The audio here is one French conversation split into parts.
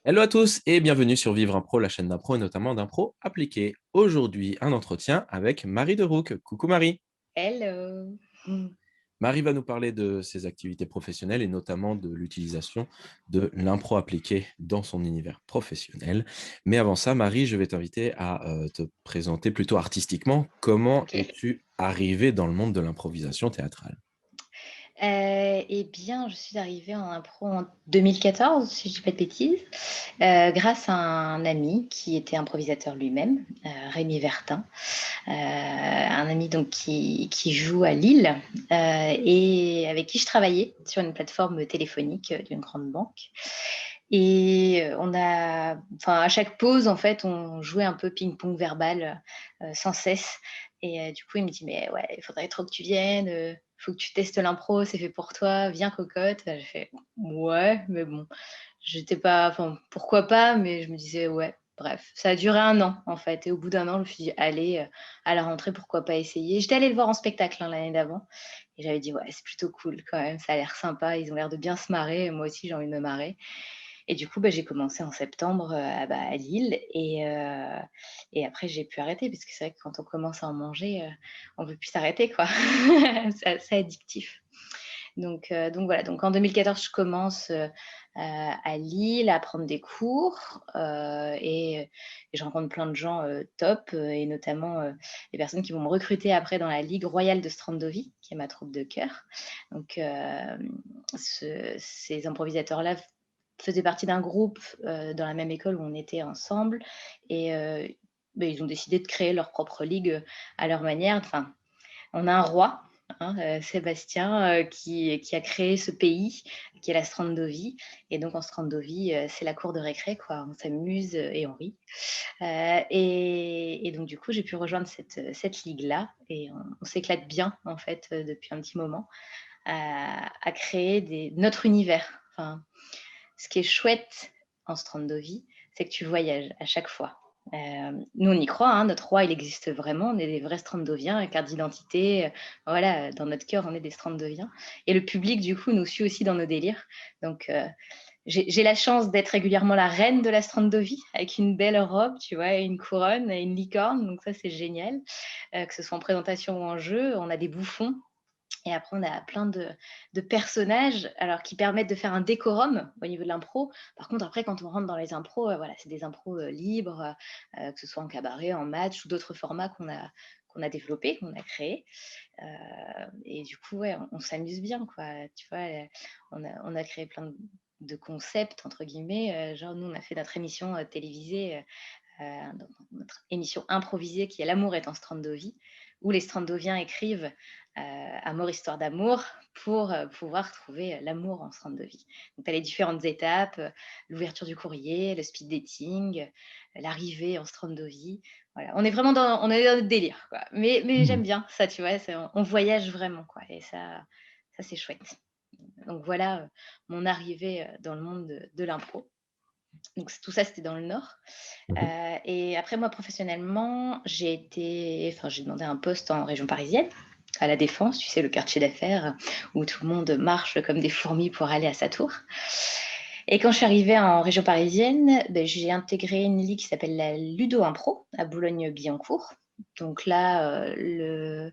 Hello à tous et bienvenue sur Vivre Impro, la chaîne d'impro et notamment d'impro appliquée. Aujourd'hui, un entretien avec Marie Derouk. Coucou Marie. Hello. Marie va nous parler de ses activités professionnelles et notamment de l'utilisation de l'impro appliquée dans son univers professionnel. Mais avant ça, Marie, je vais t'inviter à te présenter plutôt artistiquement. Comment OK. es-tu arrivée dans le monde de l'improvisation théâtrale? Et bien, je suis arrivée en impro en 2014, si je dis pas de bêtises, grâce à un ami qui était improvisateur lui-même, Rémi Vertin. Un ami donc qui joue à Lille, et avec qui je travaillais sur une plateforme téléphonique, d'une grande banque. Et on a enfin, à chaque pause, en fait, on jouait un peu ping-pong verbal, sans cesse. Et du coup, il me dit: «Mais ouais, il faudrait trop que tu viennes, faut que tu testes l'impro, c'est fait pour toi, viens cocotte». J'ai fait: «Ouais», mais bon, j'étais pas enfin, pourquoi pas, mais je me disais: «Ouais». Bref, ça a duré 1 an, en fait, et au bout d'1 an, je me suis dit: «Allez, à la rentrée, pourquoi pas essayer?» J'étais allée le voir en spectacle, hein, l'année d'avant, et j'avais dit: «Ouais, c'est plutôt cool quand même, ça a l'air sympa, ils ont l'air de bien se marrer, et moi aussi j'ai envie de me marrer». Et du coup, bah, j'ai commencé en septembre, à Lille, et après j'ai pu arrêter parce que c'est vrai que quand on commence à en manger, on veut plus s'arrêter, quoi. C'est addictif. Donc voilà, donc en 2014, je commence, à Lille à prendre des cours, et je rencontre plein de gens, top, et notamment, les personnes qui vont me recruter après dans la Ligue royale de Strandovie, qui est ma troupe de chœur. Donc ces improvisateurs-là faisaient partie d'un groupe, dans la même école où on était ensemble, et beh, ils ont décidé de créer leur propre ligue, à leur manière. Enfin, on a un roi, hein, Sébastien, qui a créé ce pays qui est la Strandovie, et donc en Strandovie, c'est la cour de récré, quoi. On s'amuse, et on rit, et donc du coup, j'ai pu rejoindre cette ligue-là, et on s'éclate bien, en fait, depuis un petit moment à créer notre univers. Enfin, ce qui est chouette en Strandovie, c'est que tu voyages à chaque fois. Nous, on y croit, hein, notre roi, il existe vraiment. On est des vrais Strandoviens, carte d'identité, voilà, dans notre cœur, on est des Strandoviens. Et le public, du coup, nous suit aussi dans nos délires. Donc, j'ai la chance d'être régulièrement la reine de la Strandovie, avec une belle robe, tu vois, et une couronne et une licorne. Donc ça, c'est génial. Que ce soit en présentation ou en jeu, on a des bouffons, et après, on a plein de personnages, alors qui permettent de faire un décorum au niveau de l'impro. Par contre, après, quand on rentre dans les impros, voilà, c'est des impros, libres, que ce soit en cabaret, en match ou d'autres formats qu'on a développés, qu'on a créés. Heu et du coup, ouais, on s'amuse bien, quoi. Tu vois, on a créé plein de «concepts» entre guillemets, genre nous, on a fait notre émission, télévisée, donc notre émission improvisée qui est «L'amour est en Strandovie», où les Strandoviens écrivent, amour, histoire d'amour, pour, pouvoir trouver, l'amour en Strandovie. Donc tu as les différentes étapes, l'ouverture du courrier, le speed dating, l'arrivée en Strandovie. Voilà, on est dans notre délire, quoi. Mais Mmh. j'aime bien ça, tu vois? C'est on voyage vraiment, quoi, et ça c'est chouette. Donc voilà, mon arrivée, dans le monde de l'impro. Donc tout ça, c'était dans le Nord. Mmh. Et après moi, professionnellement, j'ai demandé un poste en région parisienne, à La Défense, tu sais, le quartier d'affaires où tout le monde marche comme des fourmis pour aller à sa tour. Et quand je suis arrivée en région parisienne, beh, j'ai intégré une ligue qui s'appelle la Ludo Impro à Boulogne-Billancourt. Donc là, le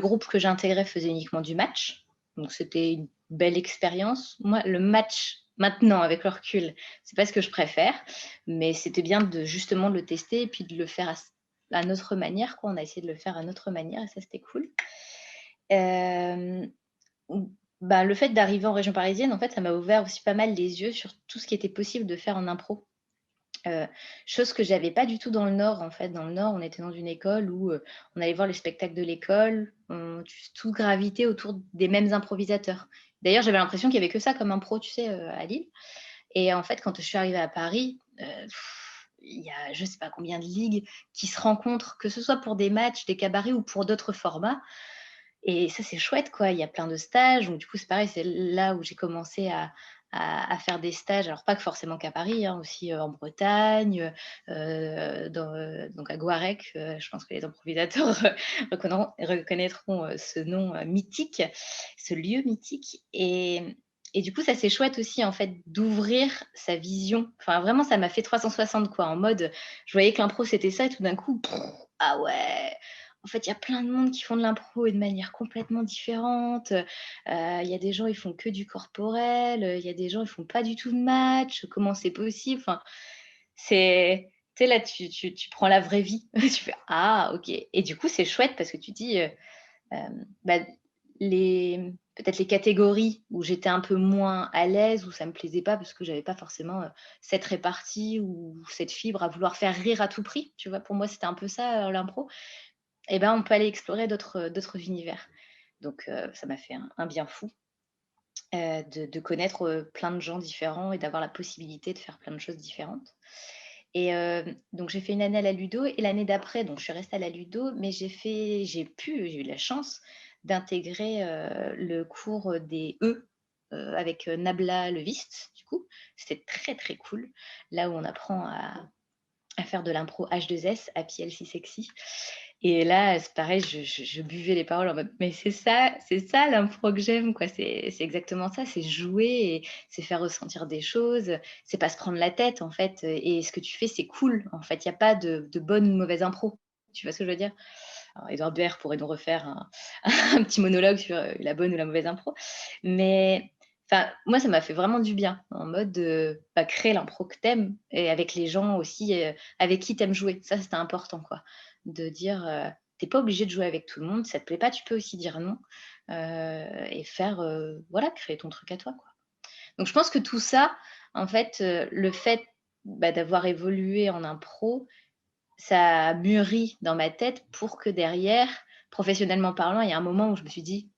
groupe que j'intégrais faisait uniquement du match. Donc c'était une belle expérience. Moi, le match, maintenant, avec le recul, c'est pas ce que je préfère, mais c'était bien de justement le tester et puis de le faire à notre manière, quoi. On a essayé de le faire à notre manière, et ça, c'était cool. Hem, Bah, le fait d'arriver en région parisienne, en fait, ça m'a ouvert aussi pas mal les yeux sur tout ce qui était possible de faire en impro. Heu, Chose que j'avais pas du tout dans le Nord, en fait. Dans le Nord, on était dans une école où, on allait voir les spectacles de l'école, tout gravitait autour des mêmes improvisateurs. D'ailleurs, j'avais l'impression qu'il y avait que ça comme impro, tu sais, à Lille. Et en fait, quand je suis arrivée à Paris, il y a je sais pas combien de ligues qui se rencontrent, que ce soit pour des matchs, des cabarets ou pour d'autres formats, et ça, c'est chouette, quoi. Il y a plein de stages, donc du coup, c'est pareil, c'est là où j'ai commencé à faire des stages, alors pas que forcément qu'à Paris, hein, aussi, en Bretagne, donc à Guarec, je pense que les improvisateurs reconnaîtront, ce nom, mythique, ce lieu mythique. Et du coup, ça, c'est chouette aussi, en fait, d'ouvrir sa vision. Enfin, vraiment, ça m'a fait 360, quoi, en mode, je voyais que l'impro, c'était ça, et tout d'un coup, ah ouais! En fait, il y a plein de monde qui font de l'impro et de manière complètement différente. Il y a des gens, ils font que du corporel, il y a des gens, ils font pas du tout de match. Comment c'est possible? Enfin, c'est tu sais, là, tu prends la vraie vie. Tu fais: «Ah OK» et du coup, c'est chouette parce que tu dis, bah, peut-être les catégories où j'étais un peu moins à l'aise, où ça me plaisait pas parce que j'avais pas forcément, cette répartie ou cette fibre à vouloir faire rire à tout prix, tu vois? Pour moi, c'était un peu ça, l'impro et ben, on peut aller explorer d'autres univers. Donc ça m'a fait un bien fou, de connaître, plein de gens différents et d'avoir la possibilité de faire plein de choses différentes. Et donc j'ai fait une année à la Ludo et l'année d'après, donc je suis restée à la Ludo, mais j'ai eu la chance d'intégrer, le cours des E, avec, Nabla Levist, du coup. C'était très, très cool. Là où on apprend à faire de l'impro H2S, Happy Healthy Sexy. Et là, c'est pareil, je buvais les paroles en mode: «Mais c'est ça l'impro que j'aime, quoi». C'est exactement ça, c'est jouer et c'est faire ressentir des choses, c'est pas se prendre la tête, en fait, et ce que tu fais, c'est cool, en fait. Il y a pas de bonne ou mauvaise impro. Tu vois ce que je veux dire? Alors Édouard Baird pourrait nous refaire un un petit monologue sur, la bonne ou la mauvaise impro. Mais enfin, moi, ça m'a fait vraiment du bien, en mode, bah, créer l'impro que tu et avec les gens aussi, avec qui tu aimes jouer. Ça, c'était important, quoi. De dire, tu pas obligé de jouer avec tout le monde. Ça te plaît pas, tu peux aussi dire non, et faire, voilà, créer ton truc à toi, quoi. Donc je pense que tout ça, en fait, le fait, bah, d'avoir évolué en impro, ça a mûri dans ma tête pour que derrière, professionnellement parlant, il y a un moment où je me suis dit: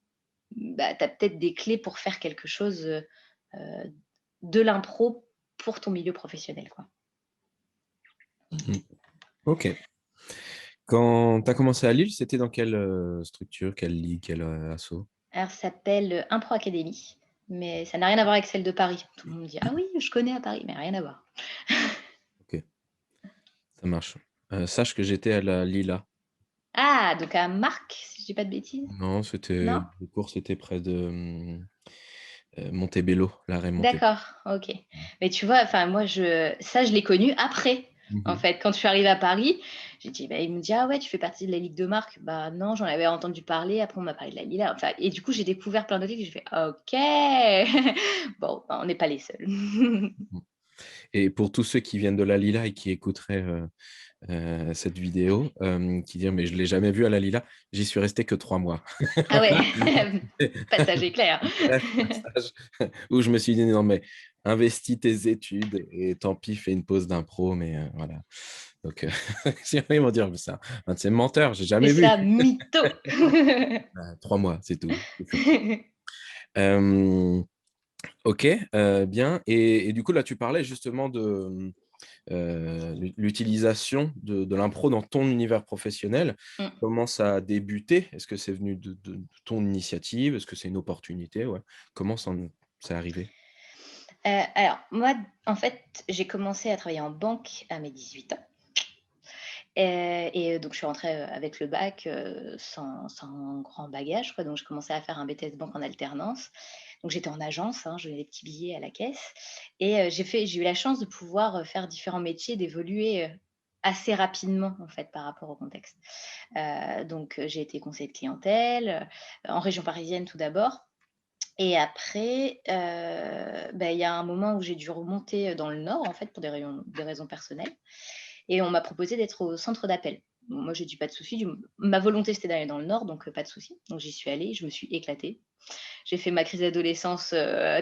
«Bah, tu as peut-être des clés pour faire quelque chose, heu, de l'impro pour ton milieu professionnel, quoi». Mmh. OK. Quand tu as commencé à Lille, c'était dans quelle, structure, quelle ligue, quel, asso? Alors ça s'appelle, Impro Academy, mais ça n'a rien à voir avec celle de Paris. Tout le monde me dit: «Ah oui, je connais à Paris», mais rien à voir. OK, ça marche. Sache que j'étais à la Lila. Ah, donc à Marc, si je dis pas de bêtises? Non, c'était Non? le cours, c'était près de, Montebello, l'arrêt Monte. D'accord, OK. Mais tu vois, enfin moi je l'ai connu après, Mmh en mh. fait. Quand je suis arrivée à Paris, j'ai dit bah, il me dit: «Ah ouais, tu fais partie de la Ligue de Marc?» Bah non, j'en avais entendu parler, après on m'a parlé de la Lila, enfin et du coup, j'ai découvert plein d'autres ligues, j'ai fait: «OK, bon, bah, on n'est pas les seuls». Mmh. Et pour tous ceux qui viennent de la Lila et qui écouteraient, cette vidéo, qui dirent: «Mais je l'ai jamais vu à la Lila», j'y suis resté que 3 mois. Ah ouais, passage éclair. Bref, passage où je me suis dit: «Non mais investis tes études et tant pis, fais une pause d'impro», mais voilà. Donc sinon ils vont dire: «Mais c'est un de ces menteurs, j'ai C'est jamais vu». ça, mytho. 3 mois, c'est tout, c'est surtout. Hem, OK, bien et du coup là tu parlais justement de, l'utilisation de l'impro dans ton univers professionnel. Mmh. Comment ça a débuté? Est-ce que c'est venu de ton initiative? Est-ce que c'est une opportunité? Ouais. Comment c'est arrivé? Alors moi, en fait, j'ai commencé à travailler en banque à mes 18 ans. Et donc je suis rentrée, avec le bac, sans grand bagage quoi, donc je commençais à faire un BTS banque en alternance. Donc j'étais en agence, hein, je donnais des petits billets à la caisse et j'ai eu la chance de pouvoir, faire différents métiers, d'évoluer, assez rapidement en fait par rapport au contexte. Donc j'ai été conseiller de clientèle, en région parisienne tout d'abord et après, bah, il y a un moment où j'ai dû remonter, dans le nord en fait pour des raisons personnelles et on m'a proposé d'être au centre d'appel. Bon, moi, j'ai dit: «Pas de souci», ma volonté, c'était d'aller dans le nord, donc pas de souci. Donc j'y suis allée, je me suis éclatée. J'ai fait ma crise d'adolescence,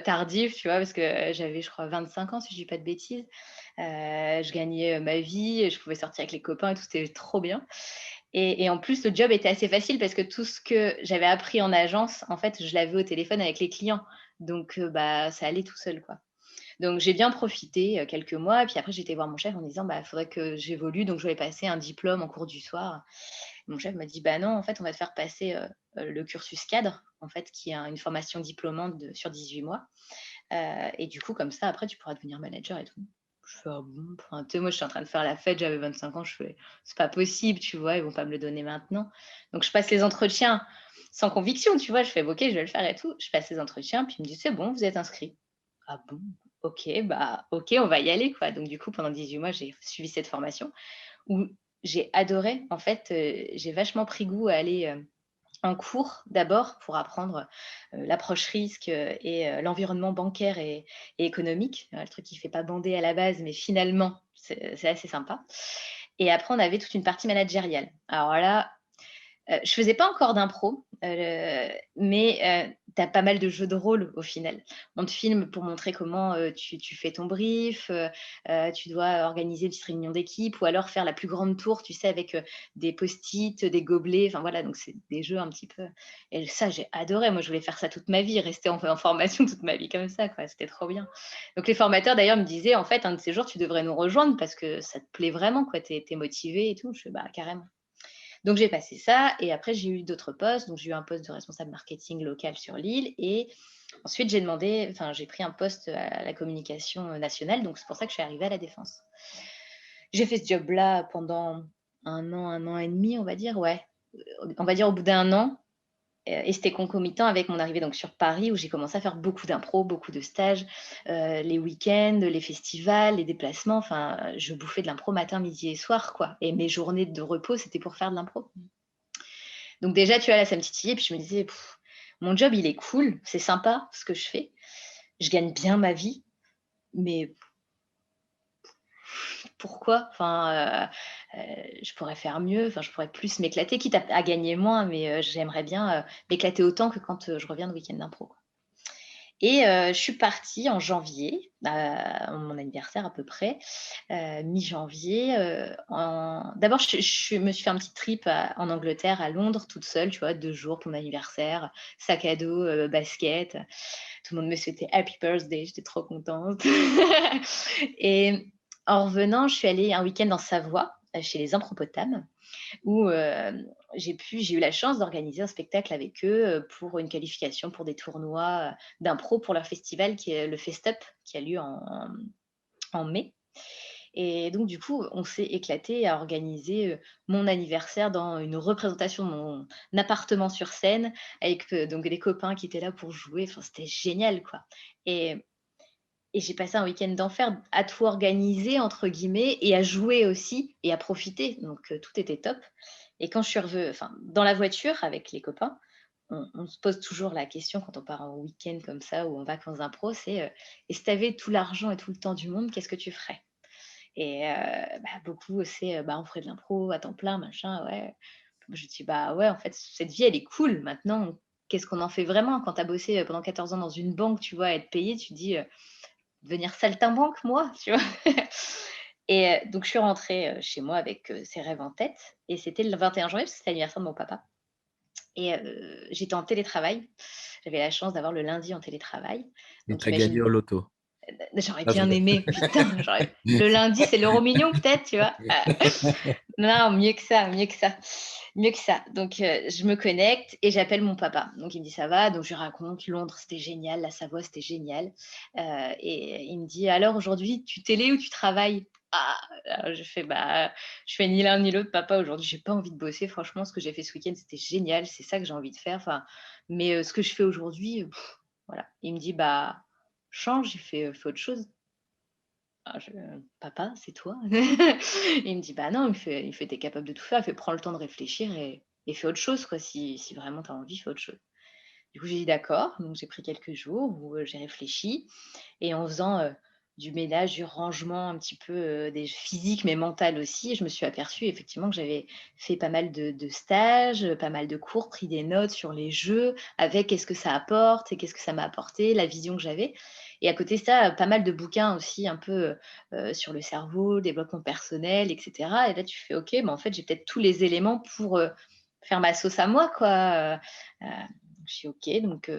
tardive, tu vois? Parce que j'avais, je crois, 25 ans, si je dis pas de bêtises. Je gagnais, ma vie, je pouvais sortir avec les copains et tout, c'était trop bien et en plus, le job était assez facile parce que tout ce que j'avais appris en agence, en fait, je l'avais au téléphone avec les clients. Donc bah, ça allait tout seul, quoi. Donc j'ai bien profité, quelques mois et puis après j'ai été voir mon chef en disant: «Bah, il faudrait que j'évolue, donc je voulais passer un diplôme en cours du soir». Mon chef m'a dit: «Bah non, en fait, on va te faire passer, le cursus cadre, en fait, qui est une formation diplômante sur 18 mois, et du coup, comme ça, après, tu pourras devenir manager et tout». Je fais: «Ah bon?» enfin, tu sais, moi, je suis en train de faire la fête, j'avais 25 ans, je fais: «C'est pas possible, tu vois? Ils vont pas me le donner maintenant». Donc je passe les entretiens sans conviction, tu vois? Je fais: «OK, je vais le faire et tout». Je passe les entretiens, puis il me dit: «C'est bon, vous êtes inscrit». «Ah bon? OK, bah, OK, on va y aller, quoi». Donc du coup, pendant 18 mois, j'ai suivi cette formation où j'ai adoré. En fait, j'ai vachement pris goût à aller, en cours d'abord pour apprendre, l'approche risque, et l'environnement bancaire et économique, le truc qui fait pas bander à la base, mais finalement c'est assez sympa et après on avait toute une partie managériale. Alors là, je faisais pas encore d'impro, mais tu as pas mal de jeux de rôle au final. On te filme pour montrer comment, tu fais ton brief, tu dois organiser une petite réunion d'équipe ou alors faire la plus grande tour, tu sais, avec, des post-it, des gobelets, enfin voilà, donc c'est des jeux un petit peu et ça j'ai adoré. Moi, je voulais faire ça toute ma vie, rester en formation toute ma vie comme ça, quoi, c'était trop bien. Donc les formateurs d'ailleurs me disaient: «En fait, un de ces jours, tu devrais nous rejoindre parce que ça te plaît vraiment, quoi, tu es motivé et tout». Je fais: «Bah carrément». Donc j'ai passé ça et après j'ai eu d'autres postes. Donc j'ai eu un poste de responsable marketing local sur l'île et ensuite j'ai pris un poste à la communication nationale. Donc c'est pour ça que je suis arrivée à la Défense. J'ai fait ce job-là pendant un an et demi, on va dire, ouais. On va dire au bout d'un an. Et c'était concomitant avec mon arrivée donc sur Paris où j'ai commencé à faire beaucoup d'impro, beaucoup de stages, les week-ends, les festivals, les déplacements, enfin, je bouffais de l'impro matin, midi et soir, quoi et mes journées de repos, c'était pour faire de l'impro. Donc déjà, tu vois, là, ça me titillait, puis je me disais: «Mon job, il est cool, c'est sympa ce que je fais. Je gagne bien ma vie, mais pourquoi? Enfin, je pourrais faire mieux, enfin, je pourrais plus m'éclater, quitte à gagner moins, mais j'aimerais bien, m'éclater autant que quand, je reviens de week-end d'impro, quoi». Et je suis partie en janvier, mon anniversaire à peu près, mi-janvier, d'abord je me suis fait un petit trip en Angleterre, à Londres, toute seule, tu vois? 2 jours pour mon anniversaire, sac à dos, basket. Tout le monde me souhaitait happy birthday, j'étais trop contente. Et en revenant, je suis allée un week-end en Savoie, chez les Impropotames où, j'ai eu la chance d'organiser un spectacle avec eux, pour une qualification pour des tournois, d'impro pour leur festival qui est le Festup, qui a lieu en mai et donc du coup, on s'est éclaté à organiser, mon anniversaire dans une représentation de mon appartement sur scène avec, donc des copains qui étaient là pour jouer, enfin c'était génial, quoi et et j'ai passé un week-end d'enfer à «tout organiser» entre guillemets et à jouer aussi et à profiter donc tout était top et quand je suis reve enfin, dans la voiture avec les copains, on se pose toujours la question quand on part en week-end comme ça ou en vacances d'impro, c'est: «Et si tu avais tout l'argent et tout le temps du monde, qu'est-ce que tu ferais?» et beaucoup c'est: «Bah, on ferait de l'impro à temps plein, machin», ouais. Je dis: «Bah, ouais, en fait, cette vie, elle est cool. Maintenant, qu'est-ce qu'on en fait vraiment?» Quand tu as bossé, pendant 14 ans dans une banque, tu vois, à être payé, tu te dis: «Devenir saltimbanque, moi?» tu vois? Et donc je suis rentrée, chez moi avec, ces rêves en tête et c'était le 21 janvier parce que c'était l'anniversaire de mon papa et j'étais en télétravail. J'avais la chance d'avoir le lundi en télétravail. Et Donc tu as gagné imagine, au loto. j'aurais Ah, je bien rigole. aimé, putain, le lundi, c'est l'euro-million peut-être, tu vois? Non, mieux que ça, mieux que ça, mieux que ça. Donc je me connecte et j'appelle mon papa. Donc il me dit: «Ça va?» Donc je lui raconte: «Londres, c'était génial, la Savoie, c'était génial». Et il me dit: «Alors aujourd'hui, tu télé ou tu travailles?» Ah! Alors je fais: «Bah, je fais ni l'un ni l'autre papa, aujourd'hui j'ai pas envie de bosser. Franchement, ce que j'ai fait ce week-end, c'était génial, c'est ça que j'ai envie de faire. Enfin, mais ce que je fais aujourd'hui, voilà». Il me dit: «Bah, change». J'ai fait: «Fais autre chose». Ah je «Papa, c'est toi?» Il me dit: «Bah non», il fait: «Tu es capable de tout faire». Il fait: «Prends le temps de réfléchir et fais autre chose quoi, si vraiment tu as envie, fais autre chose». Du coup, j'ai dit: «D'accord», donc j'ai pris quelques jours où, j'ai réfléchi et en faisant, du ménage, du rangement un petit peu, des physique mais mental aussi, je me suis aperçue effectivement que j'avais fait pas mal de stages, pas mal de cours, pris des notes sur les jeux avec qu'est-ce que ça apporte et qu'est-ce que ça m'a apporté, la vision que j'avais et à côté de ça, pas mal de bouquins aussi un peu, sur le cerveau, le développement personnel et cetera et là tu fais: «OK, bah, en fait, j'ai peut-être tous les éléments pour, faire ma sauce à moi quoi», je dis: «OK», donc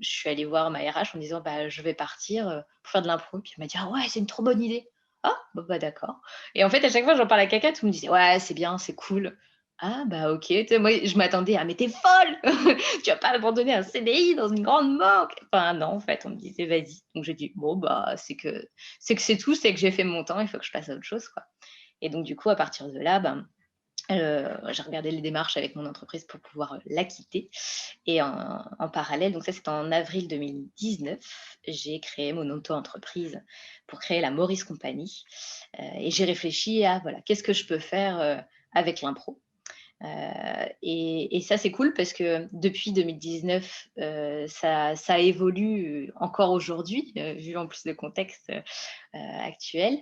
je suis allée voir ma RH en disant: «Bah, je vais partir, pour faire de l'impro». Puis elle m'a dit: «Ah ouais, c'est une trop bonne idée». «Ah, bon, bah, d'accord» et en fait, à chaque fois, j'en parlais à quelqu'un, tout le monde me disait: «Ouais, c'est bien, c'est cool». Ah bah OK, tu sais, moi je m'attendais à: «Mais tu folle! Tu vas pas abandonner un CDI dans une grande banque!» Enfin non, en fait, on me disait: «Vas-y». Donc j'ai dit: «Bon bah, c'est tout, c'est que j'ai fait mon temps, il faut que je passe à autre chose, quoi». Et donc du coup, à partir de là, ben, j'ai regardé les démarches avec mon entreprise pour pouvoir, la quitter. Et en parallèle, donc ça c'était en avril 2019, j'ai créé mon auto-entreprise pour créer la Maurice Compagnie, et j'ai réfléchi à voilà, qu'est-ce que je peux faire, avec l'impro? Et ça, c'est cool parce que depuis 2019, ça évolue encore aujourd'hui, vu en plus le contexte, actuel.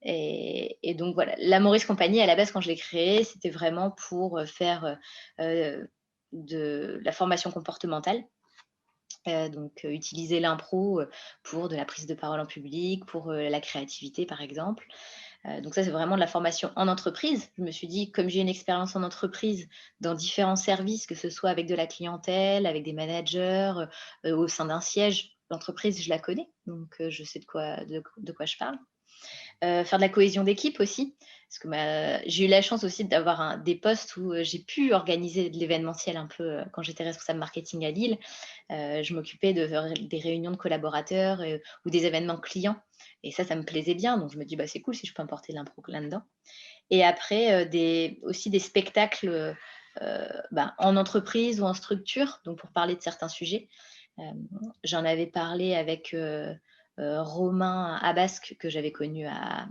Et donc voilà, la Maurice Compagnie, à la base, quand je l'ai créée, c'était vraiment pour, faire, de la formation comportementale. Donc utiliser l'impro, pour de la prise de parole en public, pour, la créativité, par exemple. Donc ça, c'est vraiment de la formation en entreprise. Je me suis dit, comme j'ai une expérience en entreprise dans différents services, que ce soit avec de la clientèle, avec des managers, au sein d'un siège, l'entreprise, je la connais, donc je sais de quoi je parle. Faire de la cohésion d'équipe aussi, parce que, j'ai eu la chance aussi d'avoir des postes où, j'ai pu organiser de l'événementiel un peu, quand j'étais responsable marketing à Lille. Je m'occupais de faire des réunions de collaborateurs, ou des événements clients, et ça me plaisait bien, donc je me dis: «Bah, c'est cool si je peux importer l'impro là-dedans». Et après, des spectacles, en entreprise ou en structure, donc pour parler de certains sujets. J'en avais parlé avec, Romain Abasque, que j'avais connu à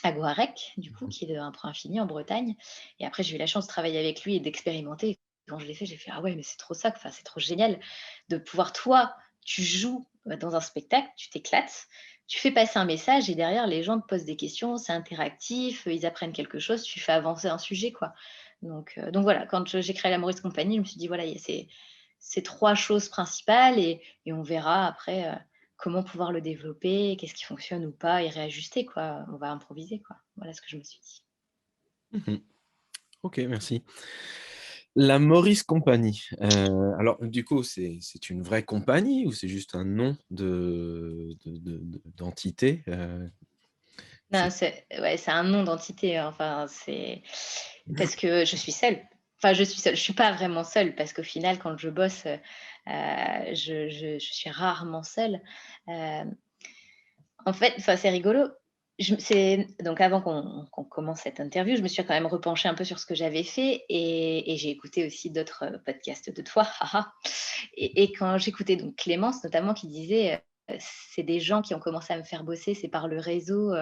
Guarec, du coup, qui est de Impro Infini en Bretagne. Et après, j'ai eu la chance de travailler avec lui et d'expérimenter. Quand je l'ai fait, j'ai fait: «Ah ouais, mais c'est trop ça, enfin, c'est trop génial de pouvoir toi, tu joues, dans un spectacle, tu t'éclates, tu fais passer un message et derrière les gens te posent des questions, c'est interactif, ils apprennent quelque chose, tu fais avancer un sujet, quoi». Donc voilà, quand j'ai créé la Maurice Compagnie, je me suis dit: «Voilà, il y a ces 3 choses principales et on verra après, comment pouvoir le développer, qu'est-ce qui fonctionne ou pas et réajuster, quoi. On va improviser, quoi. Voilà ce que je me suis dit. Mmh. OK, merci. La Maurice Compagnie, alors du coup, c'est une vraie compagnie ou c'est juste un nom d'entité? Non, C'est c'est un nom d'entité, hein, enfin, c'est parce que je suis seule. Enfin, je suis seule. Je suis pas vraiment seule parce qu'au final, quand je bosse, je suis rarement seule. Hem, En fait, enfin, c'est rigolo. C'est donc avant qu'on commence cette interview, je me suis quand même repenchée un peu sur ce que j'avais fait et j'ai écouté aussi d'autres, podcasts de toi, haha. Et quand j'écoutais donc Clémence notamment qui disait, «C'est des gens qui ont commencé à me faire bosser, c'est par le réseau»,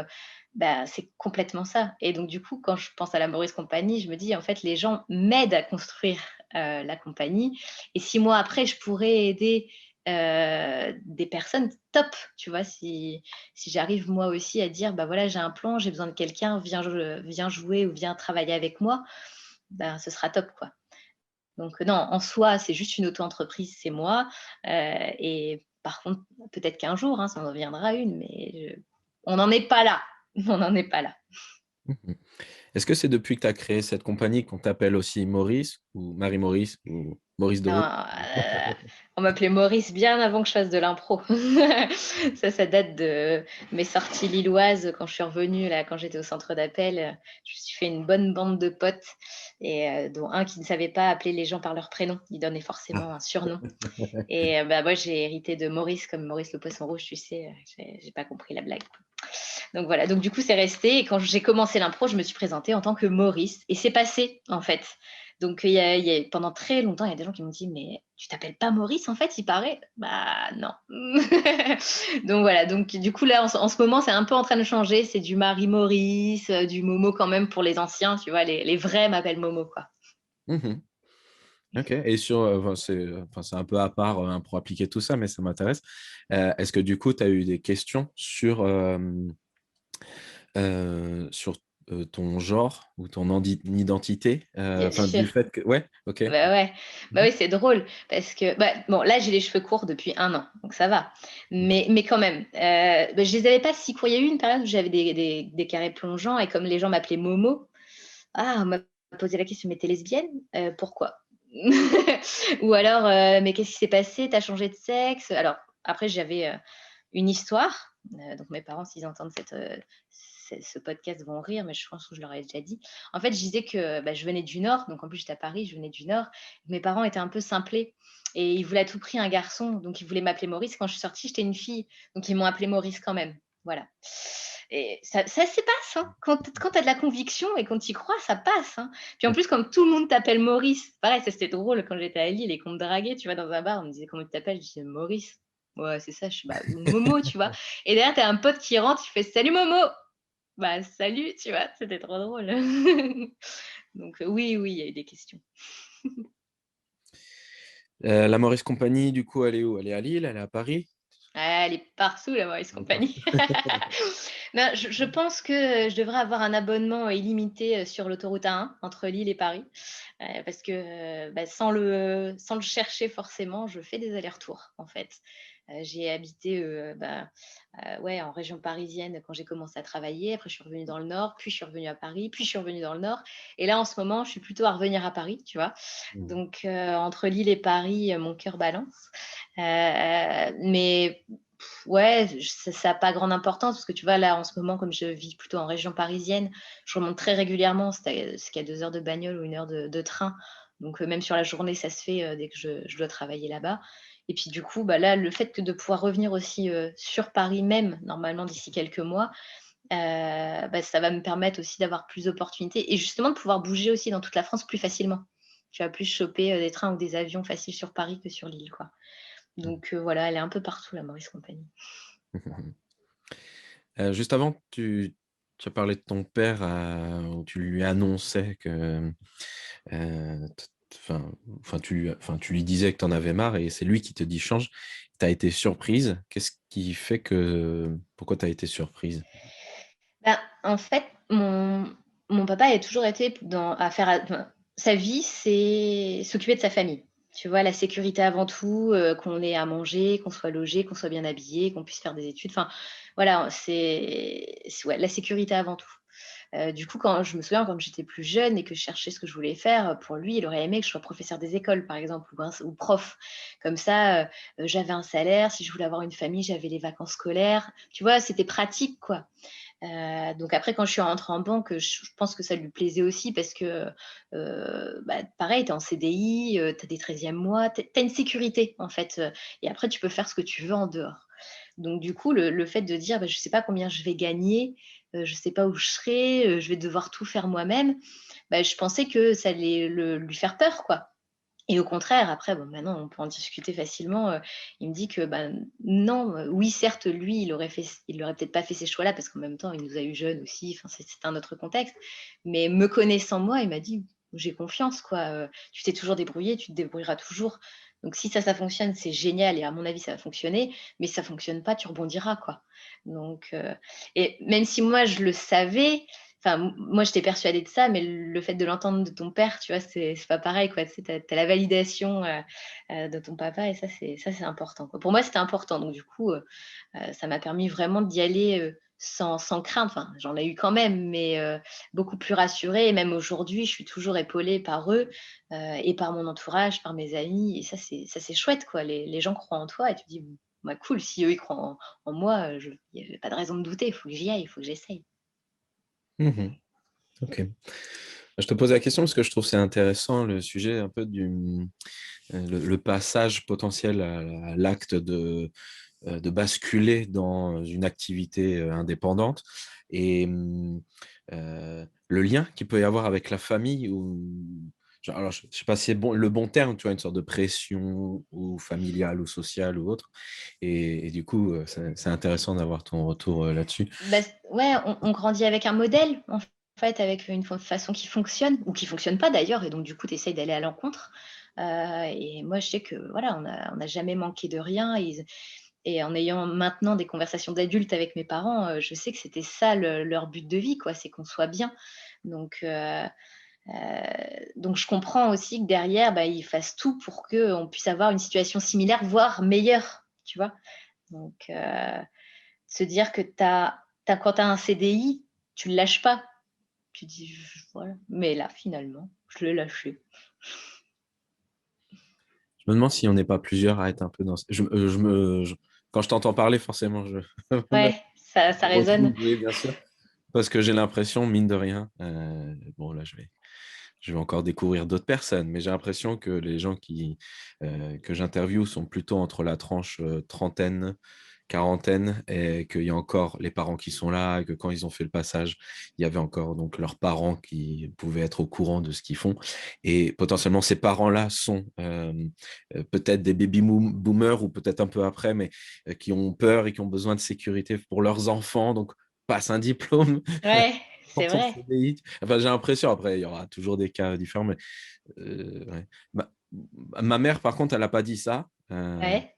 bah, c'est complètement ça. Et donc du coup, quand je pense à la Maurice Compagnie, je me dis: «En fait, les gens m'aident à construire, la compagnie et 6 mois après, je pourrais aider, des personnes top», tu vois? Si j'arrive moi aussi à dire: «Bah, voilà, j'ai un plan, j'ai besoin de quelqu'un, viens jouer ou viens travailler avec moi», ben, ce sera top, quoi. Donc non, en soi, c'est juste une auto-entreprise, c'est moi, et par contre, peut-être qu'un jour, hein, ça en deviendra une, mais on n'en est pas là. On n'en est pas là. mmh Est-ce que c'est depuis que tu as créé cette compagnie qu'on t'appelle aussi Maurice ou Marie-Maurice ou Maurice de Non, Roux? on m'appelait Maurice bien avant que je fasse de l'impro. Ça date de mes sorties lilloises quand je suis revenue là, quand j'étais au centre d'appel, je me suis fait une bonne bande de potes et dont un qui ne savait pas appeler les gens par leur prénom. Il donnait forcément un surnom. Et bah, moi, j'ai hérité de Maurice comme Maurice le poisson rouge, tu sais, j'ai pas compris la blague. Donc voilà, donc du coup, c'est resté et quand j'ai commencé l'impro, je me suis présentée en tant que Maurice et c'est passé, en fait. Donc il y a pendant très longtemps, il y a des gens qui m'ont dit: «Mais tu t'appelles pas Maurice, en fait, il paraît?» Bah non. Donc voilà, donc du coup, là, en ce moment, c'est un peu en train de changer. C'est du Marie-Maurice, du Momo quand même pour les anciens, tu vois? Les vrais m'appellent Momo, quoi. Mmh. OK et sur, enfin, c'est un peu à part, hein, pour appliquer tout ça, mais ça m'intéresse. Est-ce que du coup, tu as eu des questions sur, ton genre ou ton identité? Bien Enfin, sûr. du fait que ouais? OK. Bah, ouais. Bah, Mmh oui, c'est drôle parce que, bah, bon, là, j'ai les cheveux courts depuis 1 an, donc ça va. Mais quand même, bah, je les avais pas si courts. Il y a eu une période où j'avais des carrés plongeants et comme les gens m'appelaient Momo, on m'a posé la question: «Mais tu es lesbienne? Pourquoi?» Ou alors, «Mais qu'est-ce qui s'est passé? Tu as changé de sexe?» Alors après, j'avais, une histoire, donc mes parents, s'ils entendent ce podcast vont rire, mais je pense que je leur ai déjà dit. En fait, je disais que je venais du Nord, donc en plus j'étais à Paris, je venais du Nord. Mes parents étaient un peu simplés et ils voulaient à tout prix un garçon, donc ils voulaient m'appeler Maurice. Quand je suis sortie, j'étais une fille, donc ils m'ont appelée Maurice quand même. Voilà. Et ça se passe, hein. Quand tu as de la conviction et quand tu y crois, ça passe, hein. Puis en plus, comme tout le monde t'appelle Maurice, pareil, ça c'était drôle quand j'étais à Lille et qu'on me draguait, tu vois, dans un bar, on me disait comment tu t'appelles, je disais Maurice. Ouais, c'est ça, je suis Momo, tu vois. Et derrière, tu as un pote qui rentre, il fait salut Momo. Bah salut, tu vois, c'était trop drôle. Donc oui, oui, il y a eu des questions. La Maurice Compagnie, du coup, elle est où? Elle est à Lille? Elle est à Paris? Ah, elle est partout, la Maurice Elle est partout. Compagnie. Non, je pense que je devrais avoir un abonnement illimité sur l'autoroute A1 entre Lille et Paris. Parce que sans le chercher forcément, je fais des allers-retours en fait. J'ai habité ouais, en région parisienne quand j'ai commencé à travailler. Après, je suis revenue dans le Nord, puis je suis revenue à Paris, puis je suis revenue dans le Nord. Et là, en ce moment, je suis plutôt à revenir à Paris, tu vois. Mmh. Donc, entre Lille et Paris, mon cœur balance. Mais ouais, ça n'a pas grande importance parce que tu vois, là, en ce moment, comme je vis plutôt en région parisienne, je remonte très régulièrement. C'est qu'il y a 2 heures de bagnole ou 1 heure de train. Donc, même sur la journée, ça se fait dès que je dois travailler là-bas. Et puis, du coup, là, le fait que de pouvoir revenir aussi sur Paris même, normalement d'ici quelques mois, ça va me permettre aussi d'avoir plus d'opportunités et justement de pouvoir bouger aussi dans toute la France plus facilement. Tu vas plus choper des trains ou des avions faciles sur Paris que sur l'île, quoi. Donc, voilà, elle est un peu partout, la Maurice Compagnie. Juste avant, tu as parlé de ton père, où tu lui annonçais que, t tu lui disais que tu en avais marre et c'est lui qui te dit: «Change». Tu as été surprise. Qu'est-ce qui fait que pourquoi tu as été surprise? En fait, mon papa a toujours été dans à faire enfin, sa vie, c'est s'occuper de sa famille. Tu vois? La sécurité avant tout, qu'on ait à manger, qu'on soit logé, qu'on soit bien habillé, qu'on puisse faire des études. Enfin, voilà, c'est ouais, la sécurité avant tout. Du coup, quand je me souviens quand j'étais plus jeune et que je cherchais ce que je voulais faire, pour lui, il aurait aimé que je sois professeur des écoles, par exemple, ou prof. Comme ça, j'avais un salaire, si je voulais avoir une famille, j'avais les vacances scolaires. Tu vois? C'était pratique, quoi. Donc après, quand je suis rentrée en banque, je pense que ça lui plaisait aussi parce que, pareil, tu es en CDI, tu as des 13e mois, tu as une sécurité en fait, et après tu peux faire ce que tu veux en dehors. Donc du coup, le fait de dire: «Je ne sais pas combien je vais gagner, je ne sais pas où je serai, je vais devoir tout faire moi-même», je pensais que ça allait lui faire peur, quoi. Et au contraire, après, bon, maintenant, on peut en discuter facilement. Il me dit que, non, oui, certes, lui, il aurait peut-être pas fait ces choix-là parce qu'en même temps, il nous a eu jeunes aussi. Enfin, c'était un autre contexte. Mais me connaissant moi, il m'a dit: «J'ai confiance, quoi. Tu t'es toujours débrouillé, tu te débrouilleras toujours. Donc si ça fonctionne, c'est génial et à mon avis, ça va fonctionner. Mais si ça fonctionne pas, tu rebondiras, quoi». Donc, et même si moi, je le savais, enfin, moi, j'étais persuadée de ça, mais le fait de l'entendre de ton père, tu vois, c'est pas pareil, quoi. Tu sais, tu la validation, de ton papa et ça, c'est important, quoi. Pour moi, c'était important, donc du coup, ça m'a permis vraiment d'y aller, sans crainte. Enfin, j'en ai eu quand même, mais beaucoup plus rassurée et même aujourd'hui, je suis toujours épaulée par eux, et par mon entourage, par mes amis et ça, c'est chouette, quoi. Les gens croient en toi et tu te dis: «Bah, cool, si eux, ils croient en moi, il y a pas de raison de douter, il faut que j'y aille, il faut que j'essaye». Mmh. OK. Je te pose la question parce que je trouve que c'est intéressant le sujet un peu le passage potentiel à l'acte de basculer dans une activité, indépendante et le lien qu'il peut y avoir avec la famille ou genre alors je sais pas si c'est le bon terme, tu vois? Une sorte de pression ou familiale ou sociale ou autre et du coup, c'est intéressant d'avoir ton retour, là-dessus. Ouais, on grandit avec un modèle, en fait, avec une façon qui fonctionne ou qui fonctionne pas d'ailleurs et donc du coup, tu essayes d'aller à l'encontre. Et moi, je sais que voilà, on n'a jamais manqué de rien et en ayant maintenant des conversations d'adultes avec mes parents, je sais que c'était ça leur but de vie, quoi, c'est qu'on soit bien. Donc donc je comprends aussi que derrière, ils fassent tout pour qu'on puisse avoir une situation similaire, voire meilleure, tu vois? Donc se dire que quand tu as un CDI, tu le lâches pas. Tu dis: «Voilà», mais là, finalement, je l'ai lâché. Je me demande si on n'est pas plusieurs à être un peu dans ce quand je t'entends parler forcément je me Ouais, ça résonne. retrouve, oui, bien sûr. parce que j'ai l'impression, mine de rien, bon là je vais encore découvrir d'autres personnes, mais j'ai l'impression que les gens que j'interviewe sont plutôt entre la tranche, trentaine, quarantaine et qu'il y a encore les parents qui sont là et que quand ils ont fait le passage, il y avait encore donc leurs parents qui pouvaient être au courant de ce qu'ils font et potentiellement ces parents-là sont, peut-être des boomers ou peut-être un peu après, mais, qui ont peur et qui ont besoin de sécurité pour leurs enfants, donc passe un diplôme Ouais, pour c'est ton vrai. CDI. Enfin, j'ai l'impression, après il y aura toujours des cas différents, mais, ouais. Ma mère par contre, elle a pas dit ça, Ouais,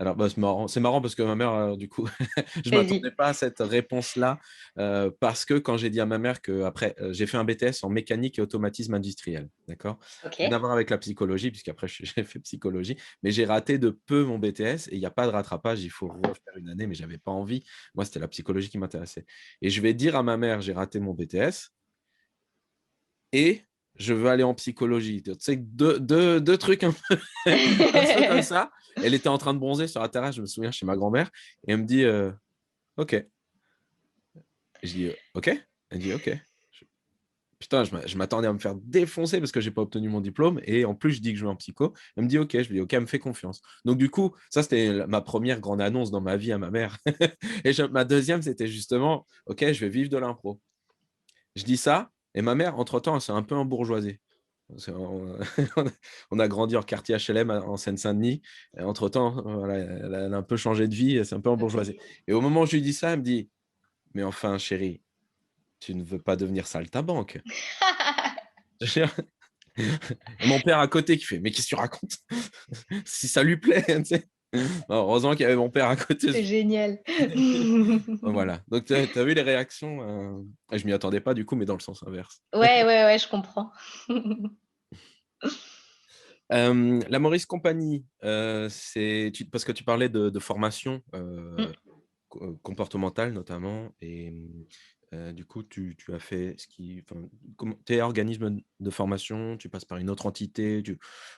alors, bah, c'est marrant parce que ma mère, du coup, je m'attendais vas-y. pas à cette réponse-là, parce que quand j'ai dit à ma mère qu'après, j'ai fait un BTS en mécanique et automatisme industriel, d'accord? Rien à OK. voir avec la psychologie puisqu'après j'ai fait psychologie, mais j'ai raté de peu mon BTS et il y a pas de rattrapage, il faut refaire une année, mais j'avais pas envie. Moi, c'était la psychologie qui m'intéressait et je vais dire à ma mère: «J'ai raté mon BTS et je veux aller en psychologie». Tu sais, deux trucs un peu un peu comme ça. Elle était en train de bronzer sur la terrasse, je me souviens, chez ma grand-mère et elle me dit, «OK». Et je dis: «OK?» Elle dit: «OK». Je putain, je m'attendais à me faire défoncer parce que j'ai pas obtenu mon diplôme et en plus je dis que je veux en psycho. Elle me dit: «OK». Je lui dis: «OK», elle me fait confiance. Donc du coup, ça c'était ma première grande annonce dans ma vie à ma mère et ma deuxième c'était justement: «OK, je vais vivre de l'impro». Je dis ça et ma mère entre-temps, elle s'est un peu embourgeoisée. Parce qu'on on a grandi en quartier HLM en Seine-Saint-Denis et entre-temps, voilà, elle a un peu changé de vie, elle s'est un peu embourgeoisée OK. et au moment où je lui dis ça, elle me dit: «Mais enfin chérie, tu ne veux pas devenir saltimbanque?» Je veux dire et mon père à côté qui fait: «Mais qu'est-ce que tu racontes? Si ça lui plaît», tu sais? Bon, heureusement qu'il y avait mon père à côté. C'est génial. Voilà, donc tu as vu les réactions, et je m'y attendais pas du coup, mais dans le sens inverse. Ouais, ouais, ouais, je comprends. La Maurice Compagnie, c'est parce que tu parlais de formation, Mmh. comportementale notamment et du coup tu as fait enfin, tu es organisme de formation, tu passes par une autre entité,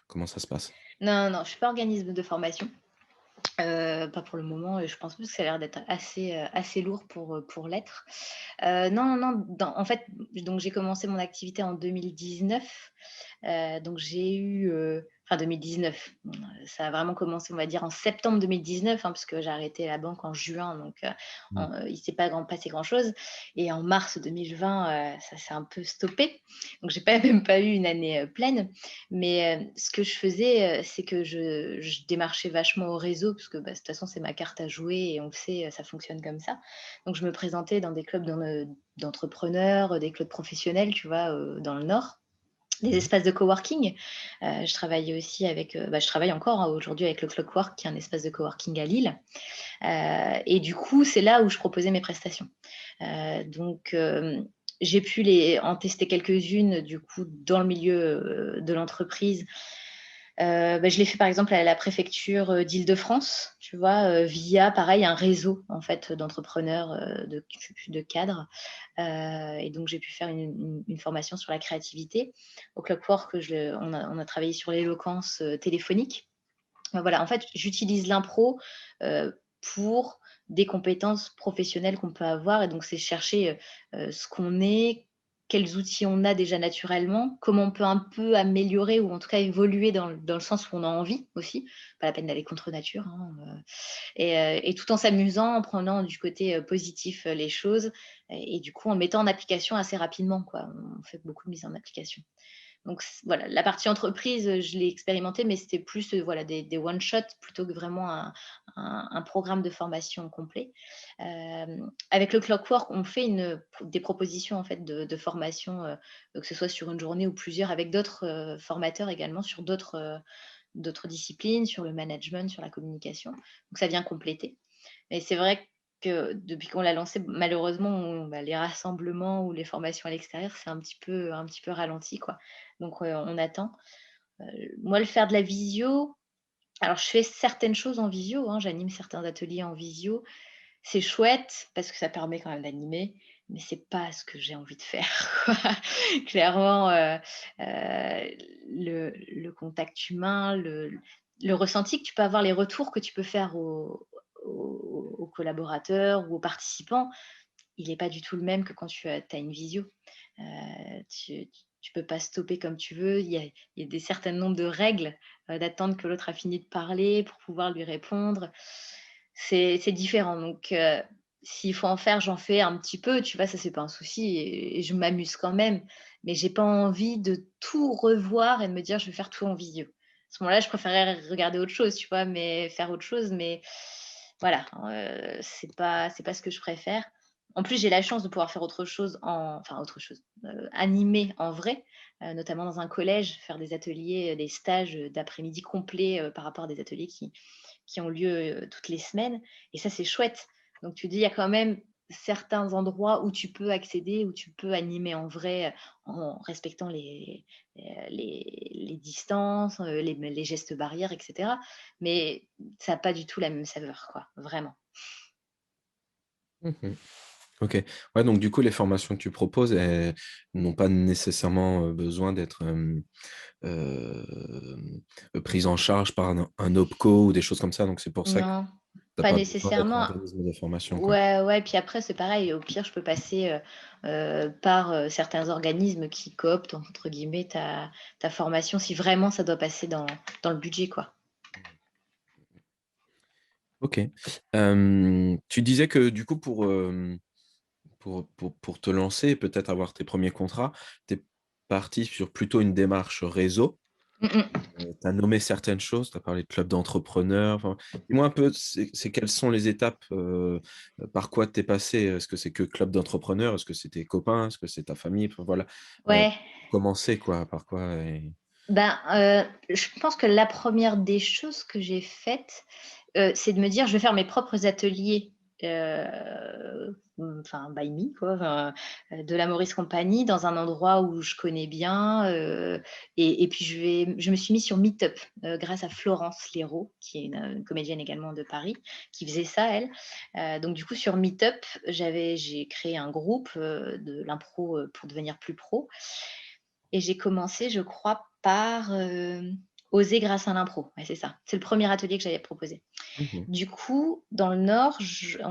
comment ça se passe? Non, non, je suis pas organisme de formation. Pas pour le moment et je pense plus que ça a l'air d'être assez lourd pour l'être. Non, non, en fait, donc j'ai commencé mon activité en 2019. Donc j'ai eu, enfin 2019, ça a vraiment commencé, on va dire, en septembre 2019, hein, parce que j'ai arrêté la banque en juin, donc Mmh. il s'est pas passé grand-chose et en mars 2020, ça s'est un peu stoppé. Donc j'ai pas même pas eu une année, pleine. Mais ce que je faisais, c'est que je démarchais vachement au réseau parce que, bah, de toute façon, c'est ma carte à jouer et on le sait, ça fonctionne comme ça. Donc je me présentais dans des clubs d'entrepreneurs, des clubs professionnels, tu vois, dans le Nord. Des Mmh. espaces de coworking. Je travaillais aussi avec, bah, je travaille encore, hein, aujourd'hui avec le Clockwork qui est un espace de coworking à Lille. Et du coup, c'est là où je proposais mes prestations. Donc j'ai pu en tester quelques-unes du coup dans le milieu, de l'entreprise. Bah, je l'ai fait par exemple à la préfecture, d'Île-de-France, tu vois? Via pareil un réseau en fait d'entrepreneurs, de cadres. Et donc j'ai pu faire une formation sur la créativité. Au Clockwork, on a travaillé sur l'éloquence, téléphonique. Voilà, en fait, j'utilise l'impro, pour des compétences professionnelles qu'on peut avoir et donc c'est chercher, ce qu'on est, quels outils on a déjà naturellement, comment on peut un peu améliorer ou en tout cas évoluer dans le sens où on a envie aussi. Pas la peine d'aller contre nature, hein, et tout en s'amusant, en prenant du côté, positif, les choses et du coup en mettant en application assez rapidement, quoi. On fait beaucoup de mise en application. Donc voilà, la partie entreprise, je l'ai expérimenté, mais c'était plus, voilà, des one shot plutôt que vraiment un programme de formation complet. Avec le Clockwork, on fait des propositions en fait de formation, que ce soit sur une journée ou plusieurs avec d'autres, formateurs également sur d'autres disciplines, sur le management, sur la communication. Donc ça vient compléter. Mais c'est vrai que depuis qu'on l'a lancé, malheureusement, bah, les rassemblements ou les formations à l'extérieur, c'est un petit peu ralenti, quoi. Donc on attend. Heu, Moi, le faire de la visio, alors je fais certaines choses en visio, hein, j'anime certains ateliers en visio. C'est chouette parce que ça permet quand même d'animer, mais c'est pas ce que j'ai envie de faire, quoi. Clairement, le contact humain, le ressenti que tu peux avoir, les retours que tu peux faire aux collaborateurs ou aux participants, il est pas du tout le même que quand tu as une visio. Tu peux pas stopper comme tu veux. Il y a des certains nombres de règles, d'attendre que l'autre a fini de parler pour pouvoir lui répondre. C'est différent donc s'il faut en faire, j'en fais un petit peu, tu vois? Ça, c'est pas un souci et je m'amuse quand même, mais j'ai pas envie de tout revoir et de me dire: «Je vais faire tout en visio». À ce moment-là, je préférerais regarder autre chose, tu vois? Mais faire autre chose, mais voilà, c'est pas ce que je préfère. En plus, j'ai la chance de pouvoir faire autre chose autre chose, animer en vrai, notamment dans un collège, faire des ateliers, des stages, d'après-midi complets, par rapport à des ateliers qui ont lieu, toutes les semaines et ça, c'est chouette. Donc tu dis, il y a quand même certains endroits où tu peux accéder, où tu peux animer en vrai, en respectant les distances, les gestes barrières et cetera. Mais ça a pas du tout la même saveur, quoi, vraiment. Mmh. OK. Ouais, donc du coup, les formations que tu proposes, elles n'ont pas nécessairement, besoin d'être, prises en charge par un OPCO ou des choses comme ça, donc c'est pour ça que Non, tu as pas pas besoin d'être nécessairement. organisme de formation, quoi? Ouais, ouais, puis après, c'est pareil, au pire, je peux passer, par, certains organismes qui «cooptent» entre guillemets ta formation si vraiment ça doit passer dans le budget, quoi. OK. Tu disais que du coup pour te lancer et peut-être avoir tes premiers contrats, tu es parti sur plutôt une démarche réseau. Mmh mh. Tu as nommé certaines choses, tu as parlé de club d'entrepreneurs, enfin, dis-moi un peu, c'est quelles sont les étapes, par quoi tu es passé? Est-ce que c'est que club d'entrepreneurs? Est-ce que c'est tes copains? Est-ce que c'est ta famille? Enfin voilà, Ouais, commencer quoi, par quoi et ben, je pense que la première des choses que j'ai faites, c'est de me dire: «Je vais faire mes propres ateliers», enfin by me quoi, enfin, de la Maurice Compagnie dans un endroit où je connais bien, et puis je me suis mise sur Meetup, grâce à Florence Léraud, qui est une comédienne également de Paris, qui faisait ça elle. Donc du coup sur Meetup, j'ai créé un groupe, de l'impro, pour devenir plus pro et j'ai commencé, je crois, par, oser grâce à l'impro. Ouais, c'est ça. C'est le premier atelier que j'avais proposé. mmh. Du coup, dans le Nord,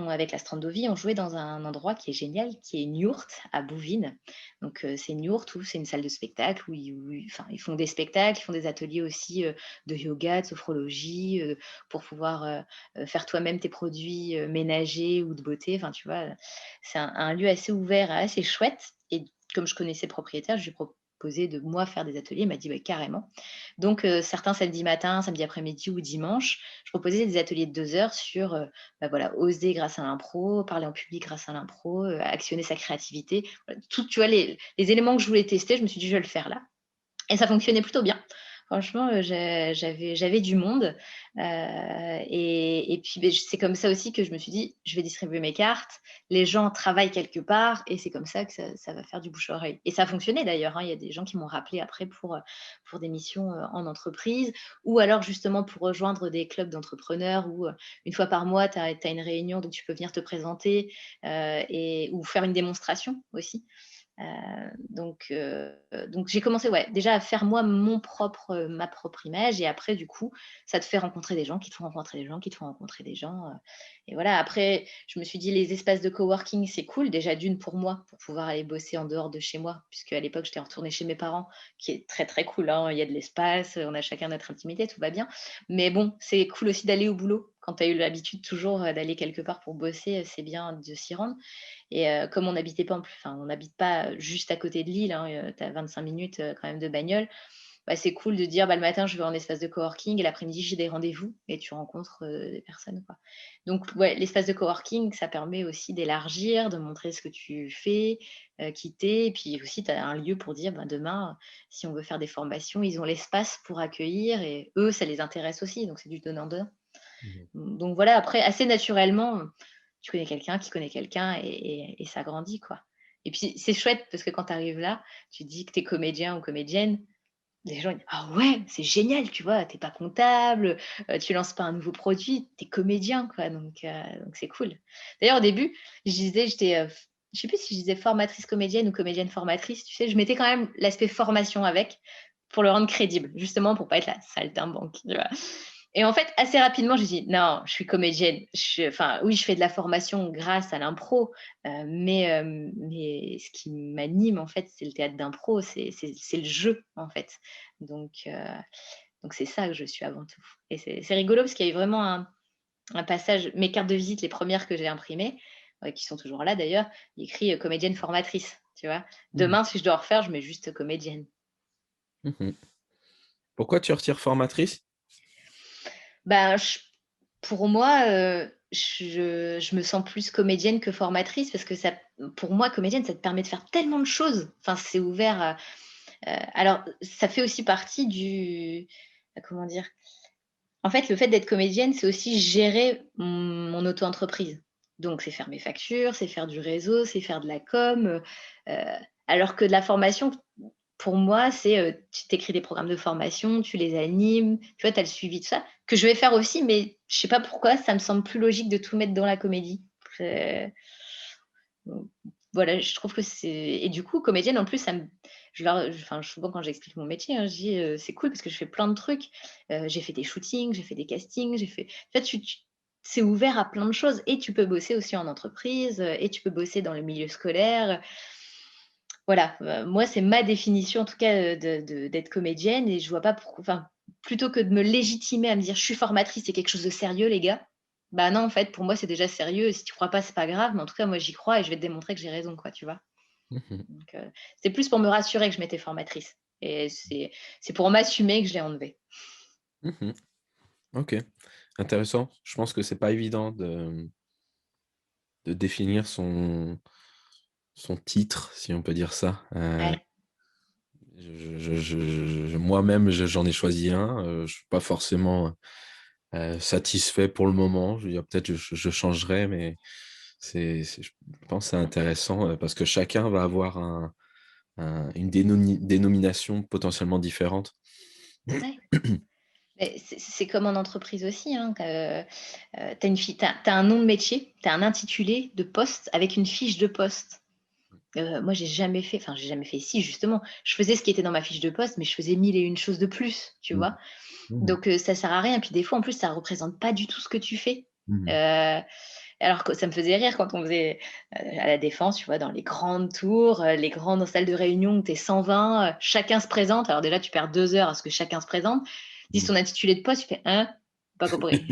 avec la Strandovie, on jouait dans un endroit qui est génial, qui est une yourte à Bouvines. Donc, c'est une yourte où c'est une salle de spectacle enfin, ils font des spectacles, ils font des ateliers aussi de yoga, de sophrologie, pour pouvoir faire toi-même tes produits ménagers ou de beauté. Enfin, tu vois, c'est un lieu assez ouvert, assez chouette. Et comme je connaissais le propriétaire, je lui ai proposé de moi faire des ateliers. Il m'a dit «Bah, carrément». Donc, certains samedi matin, samedi après-midi ou dimanche, je proposais des ateliers de 2 heures sur, bah, voilà, oser grâce à l'impro, parler en public grâce à l'impro, actionner sa créativité. Voilà, tout tu vois les éléments que je voulais tester, je me suis dit: «Je vais le faire là». Et ça fonctionnait plutôt bien. Franchement, j'avais du monde, et puis, beh, c'est comme ça aussi que je me suis dit: «Je vais distribuer mes cartes, les gens travaillent quelque part et c'est comme ça que ça va faire du bouche à oreille» et ça a fonctionné d'ailleurs, hein. Il y a des gens qui m'ont rappelé après pour des missions, en entreprise ou alors justement pour rejoindre des clubs d'entrepreneurs où, 1 fois par mois, tu as une réunion, donc tu peux venir te présenter, ou faire une démonstration aussi. Donc j'ai commencé, ouais, déjà à faire moi ma propre image et après du coup, ça te fait rencontrer des gens qui te font rencontrer des gens qui te font rencontrer des gens, et voilà. Après, je me suis dit: «Les espaces de coworking, c'est cool». Déjà d'une pour moi, pour pouvoir aller bosser en dehors de chez moi, puisque à l'époque, j'étais retournée chez mes parents, qui est très, très cool, hein. Il y a de l'espace, on a chacun notre intimité, tout va bien. Mais bon, c'est cool aussi d'aller au boulot. Quand tu as eu l'habitude toujours, d'aller quelque part pour bosser, c'est bien de s'y rendre. Et comme on n'habitait pas on n'habite pas juste à côté de Lille, hein, tu as 25 minutes, quand même de bagnole. Bah, c'est cool de dire: «Bah, le matin, je vais en espace de coworking et l'après-midi, j'ai des rendez-vous» et tu rencontres, des personnes, quoi. Donc ouais, l'espace de coworking, ça permet aussi d'élargir, de montrer ce que tu fais, qui tu es et puis aussi tu as un lieu pour dire: «Ben, demain, si on veut faire des formations, ils ont l'espace pour accueillir» et eux, ça les intéresse aussi, donc c'est du donnant-donnant. Mmh. Donc voilà, après assez naturellement, tu connais quelqu'un qui connaît quelqu'un et ça grandit, quoi. Et puis c'est chouette parce que quand tu arrives là, tu dis que tu es comédien ou comédienne, les gens ils disent: «Ah ouais, c'est génial», tu vois? Tu es pas comptable, tu lances pas un nouveau produit, tu es comédien, quoi, donc c'est cool. D'ailleurs au début, je disais j'étais, je sais plus si je disais formatrice comédienne ou comédienne formatrice, tu sais? Je mettais quand même l'aspect formation avec, pour le rendre crédible, justement pour pas être la saltimbanque, tu vois? Et en fait, assez rapidement, j'ai dit: «Non, je suis comédienne». Enfin, oui, je fais de la formation grâce à l'impro, mais ce qui m'anime, en fait, c'est le théâtre d'impro, c'est le jeu, en fait. Donc heu, donc c'est ça que je suis avant tout et c'est rigolo parce qu'il y a eu vraiment un passage mes cartes de visite, les premières que j'ai imprimées, qui sont toujours là d'ailleurs, il y a écrit, comédienne formatrice, tu vois? Mmh. Demain, si je dois en refaire, je mets juste comédienne. Mmh. Pourquoi tu retires formatrice? Ben, pour moi, je me sens plus comédienne que formatrice parce que ça pour moi, comédienne, ça te permet de faire tellement de choses. Enfin, c'est ouvert à alors ça fait aussi partie comment dire? En fait, le fait d'être comédienne, c'est aussi gérer mon auto-entreprise. Donc c'est faire mes factures, c'est faire du réseau, c'est faire de la com, alors que de la formation, pour moi, c'est, tu t'écris des programmes de formation, tu les animes, tu vois? Tu as le suivi de ça, que je vais faire aussi, mais je sais pas pourquoi, ça me semble plus logique de tout mettre dans la comédie. C'est donc voilà, je trouve que c'est et du coup, comédienne, en plus, ça me je leur enfin, souvent quand j'explique mon métier, hein, je dis, «C'est cool parce que je fais plein de trucs». J'ai fait des shootings, j'ai fait des castings, j'ai fait en fait, tu c'est ouvert à plein de choses et tu peux bosser aussi en entreprise, et tu peux bosser dans le milieu scolaire. Voilà, moi, c'est ma définition en tout cas, d'être comédienne et je vois pas pourquoi enfin, plutôt que de me légitimer à me dire: «Je suis formatrice, c'est quelque chose de sérieux les gars». Bah, non, en fait, pour moi, c'est déjà sérieux et si tu crois pas, c'est pas grave, mais en tout cas, moi, j'y crois et je vais te démontrer que j'ai raison, quoi, tu vois? Mmh. Donc c'était plus pour me rassurer que je m'étais formatrice et c'est pour m'assumer que je l'ai enlevé. Mmh. OK, intéressant. Je pense que c'est pas évident de définir son titre, si on peut dire ça. Ouais, Moi-même, j'en ai choisi un, je suis pas forcément, satisfait pour le moment. Je veux dire peut-être je changerai, mais je pense que c'est intéressant, parce que chacun va avoir une dénomination potentiellement différente. ouais. Mais c'est comme en entreprise aussi, hein, tu as un nom de métier, tu as un intitulé de poste avec une fiche de poste. Moi, j'ai jamais fait si justement, je faisais ce qui était dans ma fiche de poste, mais je faisais 1000 et une choses de plus, tu Mmh. vois? Mmh. Donc ça sert à rien. Puis des fois, en plus, ça représente pas du tout ce que tu fais. Mmh. Heu, alors que ça me faisait rire quand on faisait, à la Défense, tu vois, dans les grandes tours, les grandes salles de réunion où tu es 120, chacun se présente. Alors déjà, tu perds 2 heures à ce que chacun se présente. Dis Mmh. son intitulé de poste, tu fais: «Hein? Pas compris».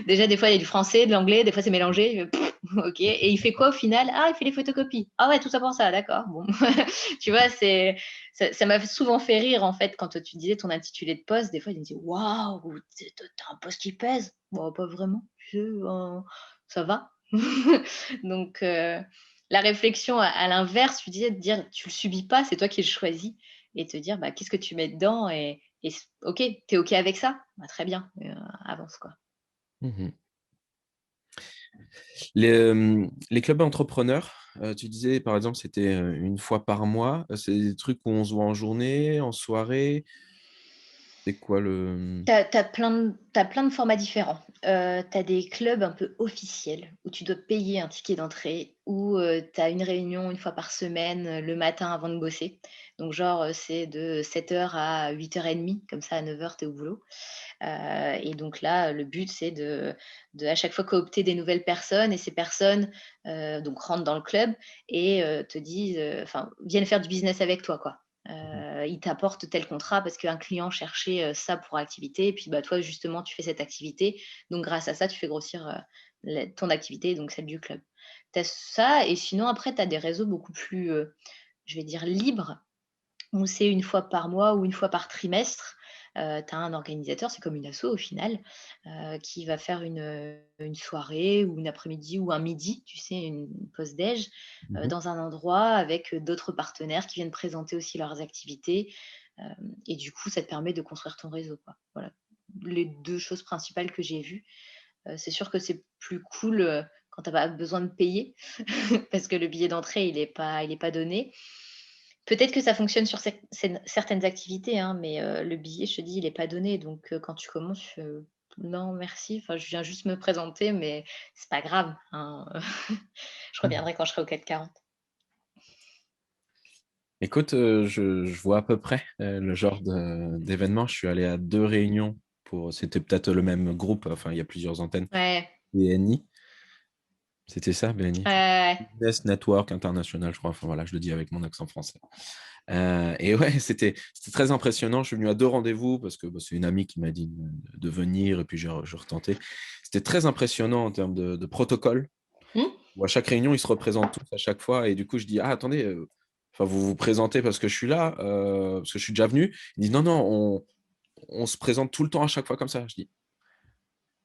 Déjà, des fois, il y a du français, de l'anglais, des fois, c'est mélangé. OK et il fait quoi au final? Ah, il fait les photocopies. Ah ouais, tout ça pour ça, d'accord, bon. Tu vois, ça m'a souvent fait rire, en fait, quand tu disais ton intitulé de poste. Des fois, ils me disaient: «Waouh, tu as un poste qui pèse?» «Bah, pas vraiment, tu sais, ça va». Donc la réflexion à l'inverse, tu disais de dire: «Tu le subis pas, c'est toi qui le choisis» et te dire: «Bah, qu'est-ce que tu mets dedans?» et OK, tu es OK avec ça? Bah, très bien, avance, quoi. Mmh. Les clubs entrepreneurs, tu disais par exemple c'était, 1 fois par mois, c'est des trucs où on se voit en journée, en soirée? C'est quoi le, Tu as plein de formats différents. Tu as des clubs un peu officiels où tu dois payer un ticket d'entrée, où, tu as une réunion une fois par semaine, le matin avant de bosser. Donc genre, c'est de 7 heures à 8h30, comme ça à 9 heures tu es au boulot. Et donc là, le but, c'est de à chaque fois coopter des nouvelles personnes et ces personnes, donc rentrent dans le club et te disent, enfin, viennent faire du business avec toi, quoi. mmh Ils t'apportent tel contrat parce qu'un client cherchait, ça pour activité et puis, bah, toi, justement, tu fais cette activité. Donc grâce à ça, tu fais grossir, la ton activité, donc celle du club. Tu as ça et sinon après, tu as des réseaux beaucoup plus, je vais dire libres où c'est une fois par mois ou une fois par trimestre. Tu as un organisateur, c'est comme une asso au final, qui va faire une soirée ou une après-midi ou un midi, tu sais, une pause déj, mh. dans un endroit avec, d'autres partenaires qui viennent présenter aussi leurs activités, et du coup, ça te permet de construire ton réseau, quoi. Voilà, les 2 choses principales que j'ai vues. C'est sûr que c'est plus cool, quand tu as pas besoin de payer parce que le billet d'entrée, il est pas donné. Peut-être que ça fonctionne sur certaines activités, hein, mais le billet, je te dis, il est pas donné. Donc quand tu commences, «Non merci, enfin, je viens juste me présenter, mais c'est pas grave, hein, je Mmh. reviendrai quand je serai au 440». Écoute, je vois à peu près, le genre d'événement. Je suis allé à 2 réunions C'était peut-être le même groupe, enfin, il y a plusieurs antennes. Ouais, BNI, c'était ça, BNI? ouais, Business Network International, je crois. Enfin, voilà, je le dis avec mon accent français. Et ouais, c'était très impressionnant. Je suis venu à 2 rendez-vous parce que, bah, c'est une amie qui m'a dit de venir et puis je retentais. C'était très impressionnant en termes de protocole, mmh. où à chaque réunion, ils se représentent tous à chaque fois et du coup, je dis: «Ah attendez, enfin vous vous présentez parce que je suis là, parce que je suis déjà venu?» Il dit: «Non, non, on se présente tout le temps à chaque fois comme ça». Je dis: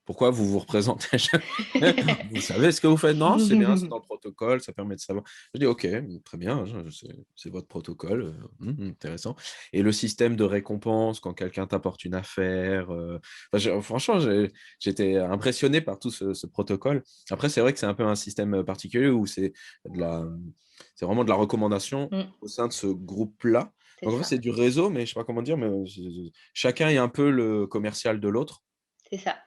«Pourquoi vous vous représentez à chaque vous savez ce que vous faites?» «Non, c'est bien, c'est dans le protocole, ça permet de savoir». Je dis: «OK, très bien, c'est votre protocole, intéressant» et le système de récompense quand quelqu'un t'apporte une affaire, enfin je franchement, j'étais impressionné par tout ce protocole. Après, c'est vrai que c'est un peu un système, particulier où de la, c'est vraiment de la recommandation Mmh, au sein de ce groupe-là. c'est Donc en fait, ça, c'est du réseau, mais je sais pas comment dire, mais, chacun est un peu le commercial de l'autre. c'est ça.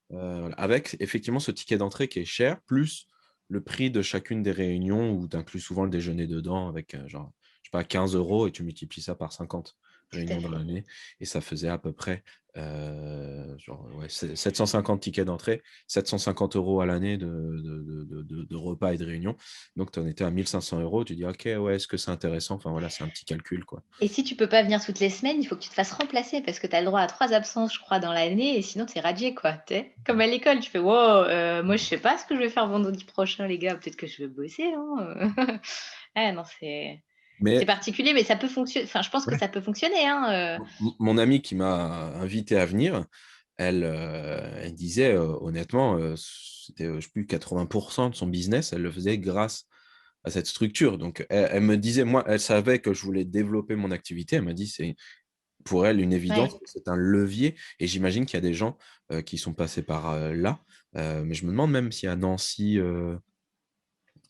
Voilà, avec effectivement ce ticket d'entrée qui est cher, plus le prix de chacune des réunions où tu inclus souvent le déjeuner dedans avec, genre, je sais pas 15 € et tu multiplies ça par 50 Tout à réunions dans fait. l'année et ça faisait à peu près, genre, ouais, 750 tickets d'entrée, 750 € à l'année de repas et de réunions. Donc tu en étais à 1 500 €. Tu dis: «OK, ouais, est-ce que c'est intéressant?» Enfin voilà, c'est un petit calcul, quoi. Et si tu peux pas venir toutes les semaines, il faut que tu te fasses remplacer parce que tu as le droit à 3 absences, je crois, dans l'année et sinon tu es radié, quoi, tu sais? Comme à l'école, tu fais: «Wow, moi je sais pas ce que je vais faire vendredi prochain les gars, peut-être que je vais bosser, hein, Ouais, non, c'est Mais particulier, mais ça peut fonctionner. Enfin, je pense que ouais. ça peut fonctionner, hein, Mon amie qui m'a invité à venir, elle disait, honnêtement, c'était, je sais plus 80 de son business, elle le faisait grâce à cette structure. Donc elle me disait, moi, elle savait que je voulais développer mon activité. Elle m'a dit: «C'est pour elle une évidence, Ouais, c'est un levier» et j'imagine qu'il y a des gens, qui sont passés par, là. Mais je me demande même si à Nancy, je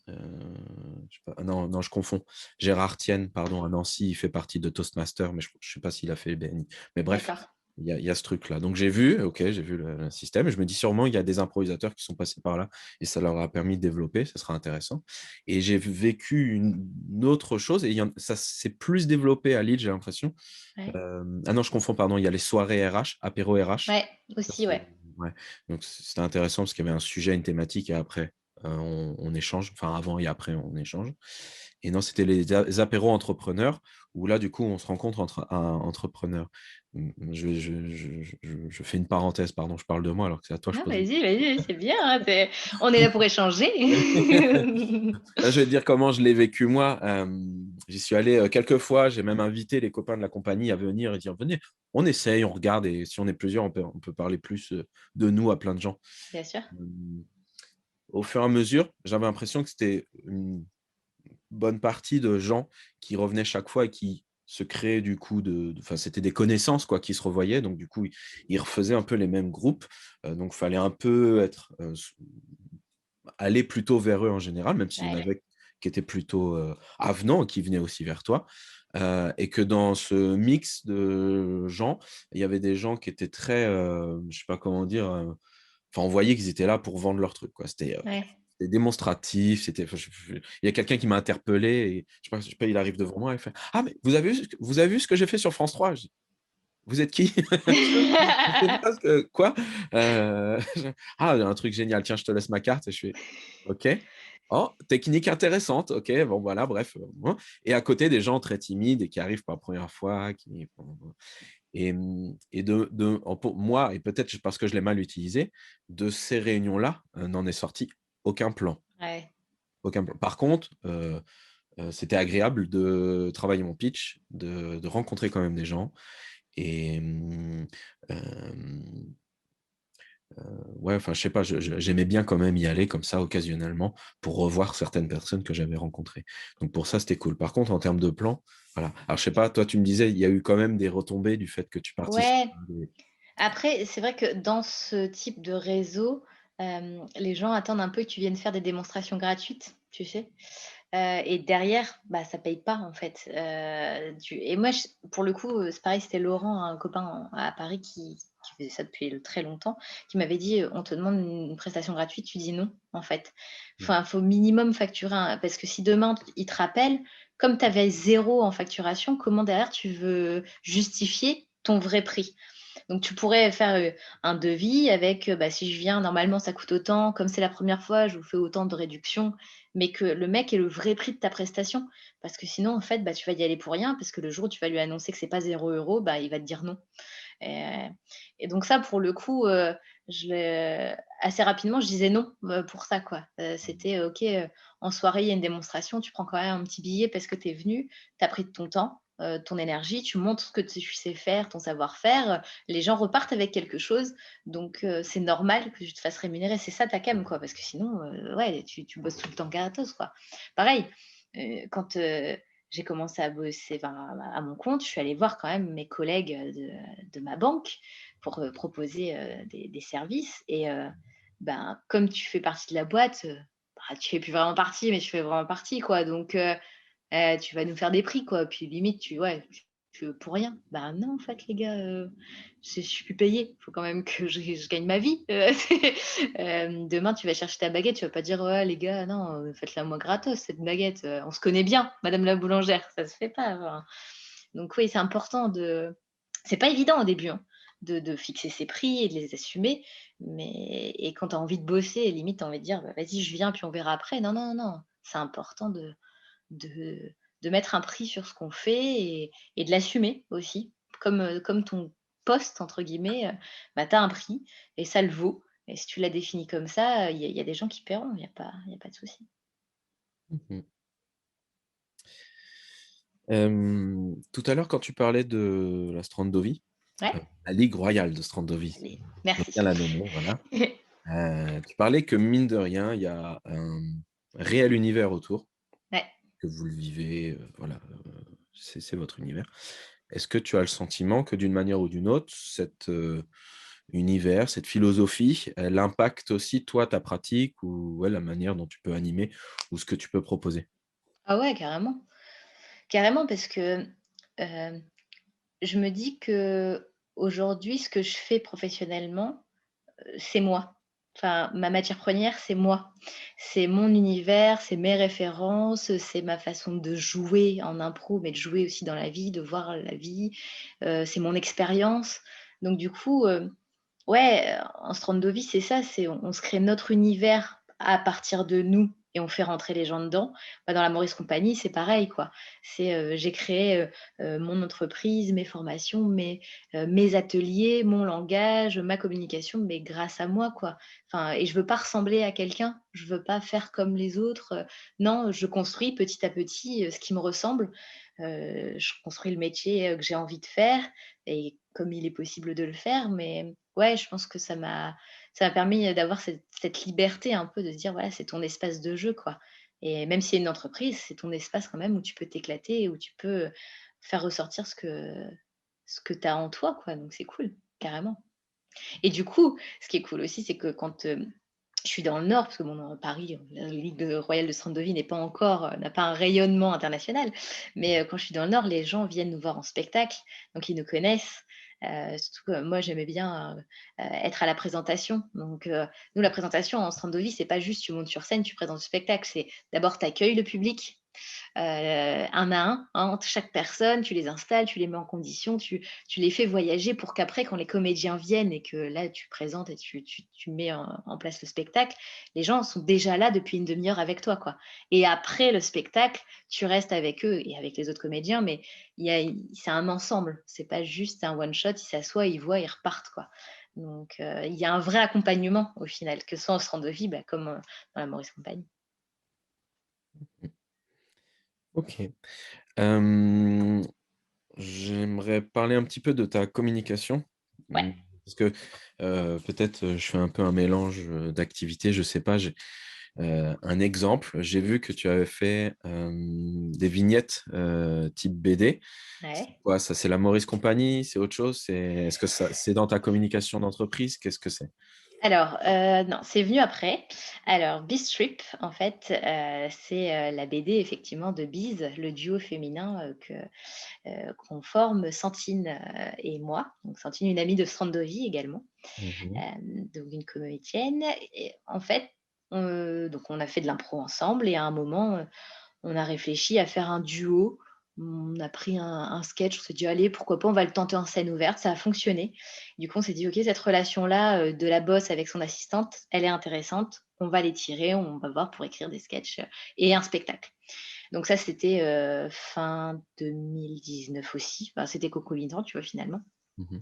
sais pas, ah non, non, je confonds. Gérard Tienne, pardon, à Nancy, il fait partie de Toastmasters, mais je sais pas s'il a fait le BNI. Mais bref, d'accord. il y a ce truc-là. Donc j'ai vu, OK, j'ai vu le système et je me dis sûrement il y a des improvisateurs qui sont passés par là et ça leur a permis de développer, ça sera intéressant et j'ai vécu une autre chose et il y en ça s'est plus développé à Lille, j'ai l'impression. Ouais. Ah non, je confonds, pardon, il y a les soirées RH, apéro RH. Ouais, Ça, aussi, c'est ouais. ouais, donc c'était intéressant parce qu'il y avait un sujet, une thématique et après, on échange, enfin avant et après on échange et non, c'était les apéros entrepreneurs où là, du coup, on se rencontre entre entrepreneurs. Je fais une parenthèse, pardon, je parle de moi alors que c'est à toi que je Non, pose vas-y, vas-y, c'est bien, hein, on est là pour échanger. là, je vais te dire comment je l'ai vécu moi. J'y suis allé, quelques fois, j'ai même invité les copains de la compagnie à venir et dire: «Venez, on essaye, on regarde et si on est plusieurs, on peut parler plus, de nous à plein de gens». Bien sûr. Hem, Au fur et à mesure, j'avais l'impression que c'était une bonne partie de gens qui revenaient chaque fois et qui se créaient du coup enfin, c'était des connaissances quoi, qui se revoyaient donc du coup, ils refaisaient un peu les mêmes groupes, donc fallait un peu être, aller plutôt vers eux en général, même s'il y en Ouais, avait qui étaient plutôt, avenants, qui venaient aussi vers toi, et que dans ce mix de gens, il y avait des gens qui étaient très, je sais pas comment dire, enfin, on voyait qu'ils étaient là pour vendre leur truc, quoi. ouais. C'était démonstratif, c'était enfin, il y a quelqu'un qui m'a interpellé et je sais pas, il arrive devant moi et il fait: «Ah mais vous avez vu ce que j'ai fait sur France 3?» Je dis: «Vous êtes qui?» Je sais pas ce que quoi? Je «Ah, un truc génial, tiens, je te laisse ma carte» et je fais: «OK. Oh, technique intéressante, OK». Bon voilà, bref, et à côté des gens très timides et qui arrivent pour la première fois, qui et pour moi et peut-être parce que je l'ai mal utilisé, de ces réunions-là, n'en est sorti aucun plan, Ouais. aucun plan. Par contre, c'était agréable de travailler mon pitch, de rencontrer quand même des gens et hem ouais, enfin, je sais pas, j'aimais bien quand même y aller comme ça occasionnellement pour revoir certaines personnes que j'avais rencontrées. Donc pour ça, c'était cool. Par contre, en termes de plan, voilà. Alors je sais pas, toi, tu me disais, il y a eu quand même des retombées du fait que tu participes Ouais. à des Après, c'est vrai que dans ce type de réseau, les gens attendent un peu que tu viennes faire des démonstrations gratuites, tu sais? Et derrière, bah, ça paye pas en fait. Tu et moi je pour le coup, c'est pareil, c'était Laurent, un copain à Paris qui faisait ça depuis très longtemps, qui m'avait dit: «On te demande une prestation gratuite, tu dis non, en fait». mmh, Enfin, faut minimum facturer un parce que si demain il te rappelle, comme tu avais 0 en facturation, comment derrière tu veux justifier ton vrai prix? Donc tu pourrais faire, un devis avec, bah, si je viens, normalement ça coûte autant, comme c'est la première fois, je vous fais autant de réduction, mais que le mec ait le vrai prix de ta prestation. Parce que sinon, en fait, bah, tu vas y aller pour rien, parce que le jour où tu vas lui annoncer que c'est pas 0 €, bah, il va te dire non. Et et donc ça, pour le coup, je l'ai assez rapidement, je disais non, pour ça, quoi. C'était OK, en soirée, il y a une démonstration, tu prends quand même un petit billet parce que tu es venu, tu as pris de ton temps, ton énergie, tu montres ce que tu sais faire, ton savoir-faire, les gens repartent avec quelque chose, donc c'est normal que tu te fasses rémunérer. C'est ça ta came, quoi, parce que sinon, ouais, tu bosses tout le temps gratos, quoi. Pareil, quand, j'ai commencé à bosser, enfin, à mon compte, je suis allée voir quand même mes collègues, de ma banque pour, proposer, des services et ben, comme tu fais partie de la boîte, bah, tu fais plus vraiment partie, mais tu fais vraiment partie, quoi, donc tu vas nous faire des prix, quoi, puis limite tu ouais, tu pour rien. Bah non, en fait, les gars, je suis plus payée. Il faut quand même que je gagne ma vie. Demain, tu vas chercher ta baguette, tu vas pas dire: «Ouais, les gars, non, faites-la moi gratos cette baguette, on se connaît bien, madame la boulangère». Ça se fait pas, enfin. Donc oui, c'est important de c'est pas évident au début, hein, de fixer ses prix et de les assumer, mais et quand tu as envie de bosser, limite, tu as envie de dire: «Bah, vas-y, je viens, puis on verra après». Non, non, non, c'est important de de mettre un prix sur ce qu'on fait et de l'assumer aussi. Comme ton «poste» entre guillemets, bah, tu as un prix et ça le vaut et si tu l'as défini comme ça, il y a des gens qui paieront, il y a pas de souci. Mmh. Tout à l'heure, quand tu parlais de la Strandovie, Ouais? la Ligue royale de Strandovie, Allez, faut bien merci. la nommer, voilà. Tu parlais que mine de rien, il y a un réel univers autour, Ouais. que vous le vivez, voilà, c'est votre univers. Est-ce que tu as le sentiment que d'une manière ou d'une autre, cet, univers, cette philosophie, elle impacte aussi toi, ta pratique ou ouais, la manière dont tu peux animer ou ce que tu peux proposer? Ah ouais, carrément. Carrément parce que, hem, je me dis que aujourd'hui, ce que je fais professionnellement, c'est moi. Enfin, ma matière première, c'est moi. C'est mon univers, c'est mes références, c'est ma façon de jouer en impro, mais de jouer aussi dans la vie, de voir la vie, c'est mon expérience. Donc du coup, ouais, en Strandovi, c'est ça, c'est on se crée notre univers à partir de nous et on fait rentrer les gens dedans. Bah, dans la Maurice Compagnie, c'est pareil, quoi. C'est, j'ai créé, mon entreprise, mes formations, mes ateliers, mon langage, ma communication, mais grâce à moi, quoi. Enfin et je veux pas ressembler à quelqu'un, je veux pas faire comme les autres, non, je construis petit à petit, ce qui me ressemble. Je construis le métier, que j'ai envie de faire et comme il est possible de le faire, mais ouais, je pense que ça m'a permis, d'avoir cette liberté un peu de se dire: «Voilà, c'est ton espace de jeu, quoi» et même si c'est une entreprise, c'est ton espace quand même où tu peux t'éclater, où tu peux, faire ressortir ce que tu as en toi, quoi, donc c'est cool, carrément et du coup, ce qui est cool aussi, c'est que quand, je suis dans le nord, parce que bon, dans Paris, la Ligue royale de Strandovie n'est pas encore, n'a pas un rayonnement international, mais quand je suis dans le nord, les gens viennent nous voir en spectacle, donc ils nous connaissent. Surtout que moi, j'aimais bien, être à la présentation. Donc nous, la présentation en Strandovie, c'est pas juste tu montes sur scène, tu présentes le spectacle, c'est d'abord tu accueilles le public, un à un, hein, entre chaque personne, tu les installes, tu les mets en condition, tu les fais voyager pour qu'après, quand les comédiens viennent et que là, tu présentes et tu mets en place le spectacle, les gens sont déjà là depuis une demi heure avec toi, quoi. Et après le spectacle, tu restes avec eux et avec les autres comédiens, mais c'est un ensemble. C'est pas juste un one shot, ils s'assoient, ils voient, ils repartent, quoi. Donc, il y a un vrai accompagnement au final, que ce soit en centre de vie, bah, comme dans la Maurice Compagnie. OK. Hem, J'aimerais parler un petit peu de ta communication, Ouais. parce que, peut-être, je fais un peu un mélange, d'activités, je sais pas. J'ai, un exemple, j'ai vu que tu avais fait, des vignettes, type BD. C'est Ouais. quoi ça? C'est la Maurice Compagnie? C'est autre chose? Est-ce que ça c'est dans ta communication d'entreprise? Qu'est-ce que c'est? Alors, non, c'est venu après. Alors Biztrip, en fait, c'est, la BD effectivement de Biz, le duo féminin, qu'on forme Santine, et moi. Donc Santine, une amie de Strandovi également, Mmh. donc une comédienne et en fait, donc on a fait de l'impro ensemble et à un moment, on a réfléchi à faire un duo, On a pris un sketch, on s'est dit: «Allez, pourquoi pas, on va le tenter en scène ouverte», ça a fonctionné. Du coup, on s'est dit: «OK, cette relation-là, de la boss avec son assistante, elle est intéressante, on va l'étirer, on va voir pour écrire des sketchs, et un spectacle». Donc ça, c'était, fin 2019 aussi, enfin, c'était concomitant, tu vois, finalement. Mmh.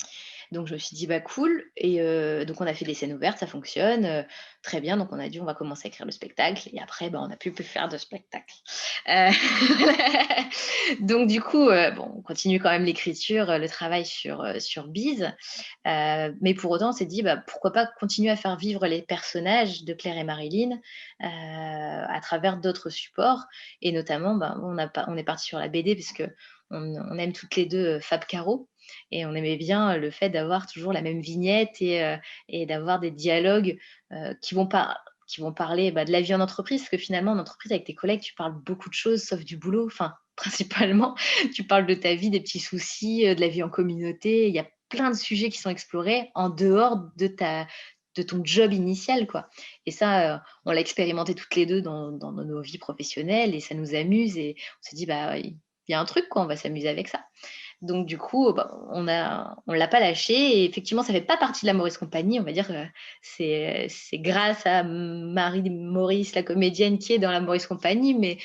Donc je me suis dit: «Bah, cool», et donc on a fait des scènes ouvertes, ça fonctionne, très bien. Donc on a dit: «On va commencer à écrire le spectacle», et après, bah, on n'a plus pu faire de spectacle. Heu, donc du coup, bon, on continue quand même l'écriture, le travail sur Biz, mais pour autant, on s'est dit: «Bah, pourquoi pas continuer à faire vivre les personnages de Claire et Marilyn, à travers d'autres supports», et notamment, bah, on est parti sur la BD parce qu'on aime toutes les 2 Fab Caro, et on aimait bien le fait d'avoir toujours la même vignette, et d'avoir des dialogues, qui vont parler, bah, de la vie en entreprise. Parce que finalement, en entreprise, avec tes collègues, tu parles beaucoup de choses sauf du boulot. Enfin, principalement, tu parles de ta vie, des petits soucis, de la vie en communauté. Il y a plein de sujets qui sont explorés en dehors de ton job initial, quoi. Et ça, on l'a expérimenté toutes les 2 dans nos vies professionnelles, et ça nous amuse, et on s'est dit: «Bah, il y a un truc, quoi, on va s'amuser avec ça». Donc du coup, bah, on l'a pas lâché, et effectivement, ça fait pas partie de la Maurice Compagnie. On va dire, c'est grâce à Marie Maurice, la comédienne, qui est dans la Maurice Compagnie, mais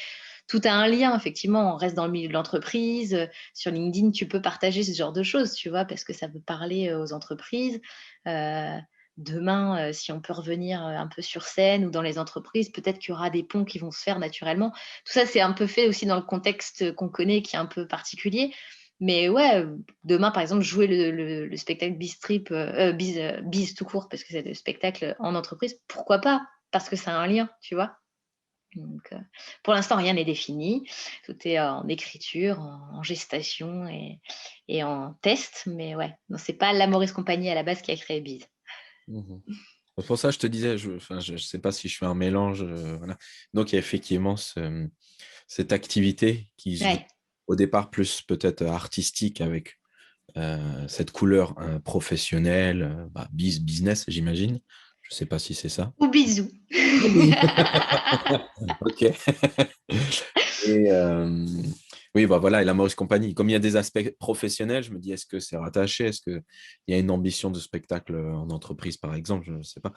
tout a un lien. Effectivement, on reste dans le milieu de l'entreprise, sur LinkedIn, tu peux partager ce genre de choses, tu vois? Parce que ça peut parler, aux entreprises. Heu, Demain, si on peut revenir, un peu sur scène ou dans les entreprises, peut-être qu'il y aura des ponts qui vont se faire naturellement. Tout ça, c'est un peu fait aussi dans le contexte qu'on connaît, qui est un peu particulier. Mais ouais, demain, par exemple, jouer le spectacle Biztrip, Biz tout court, parce que c'est le spectacle en entreprise, pourquoi pas? Parce que ça a un lien, tu vois? Donc, pour l'instant, rien n'est défini. Tout est en écriture, en gestation, et en test. Mais ouais, non, c'est pas la Maurice Compagnie à la base qui a créé Biz. Mmh. C'est pour ça que je te disais, enfin, je sais pas si je fais un mélange, voilà. Donc il y a effectivement cette activité qui se veut Ouais. au départ plus peut-être artistique avec, cette couleur, professionnelle, bah, business j'imagine. Je sais pas si c'est ça? Ou bisous. Oui. OK. Et oui, bah, voilà, et la Maurice Compagnie, comme il y a des aspects professionnels, je me dis: «Est-ce que c'est rattaché? Est-ce qu'il y a une ambition de spectacle, en entreprise?» par exemple, je ne sais pas.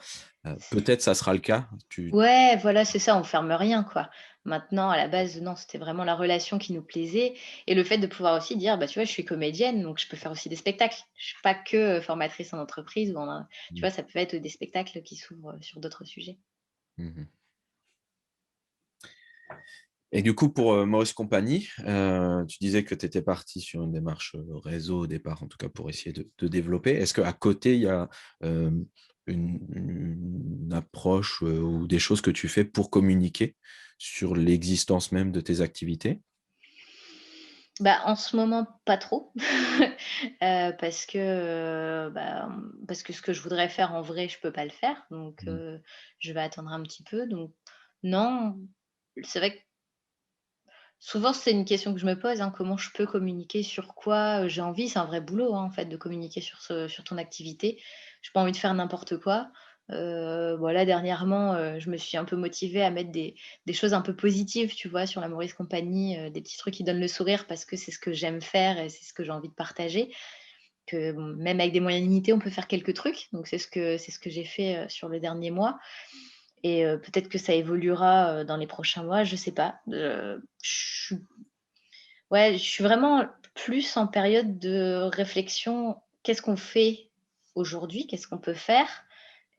Peut-être ça sera le cas. Ouais, voilà, c'est ça, on ferme rien, quoi. Maintenant, à la base, non, c'était vraiment la relation qui nous plaisait, et le fait de pouvoir aussi dire: «Bah, tu vois, je suis comédienne, donc je peux faire aussi des spectacles. Je suis pas que, formatrice en entreprise ou tu Mmh. vois, ça peut être des spectacles qui s'ouvrent, sur d'autres sujets». Mmh. Et du coup, pour, Maurice Compagnie, tu disais que tu étais parti sur une démarche, réseau au départ, en tout cas pour essayer de développer. Est-ce qu'à côté, il y a, une approche, ou des choses que tu fais pour communiquer sur l'existence même de tes activités? Bah, en ce moment, pas trop, parce que, parce que ce que je voudrais faire en vrai, je peux pas le faire, donc Mmh. je vais attendre un petit peu, donc non, c'est vrai que souvent, c'est une question que je me pose, hein, comment je peux communiquer sur quoi, j'ai envie, c'est un vrai boulot, hein, en fait, de communiquer sur ton activité. J'ai pas envie de faire n'importe quoi. Voilà, dernièrement, je me suis un peu motivée à mettre des choses un peu positives, tu vois, sur la Maurice Compagnie, des petits trucs qui donnent le sourire parce que c'est ce que j'aime faire et c'est ce que j'ai envie de partager. Que bon, même avec des moyens limités, on peut faire quelques trucs. Donc c'est ce que j'ai fait, sur le dernier mois, et peut-être que ça évoluera, dans les prochains mois, je sais pas. Je suis Ouais, je suis vraiment plus en période de réflexion. Qu'est-ce qu'on fait aujourd'hui? Qu'est-ce qu'on peut faire?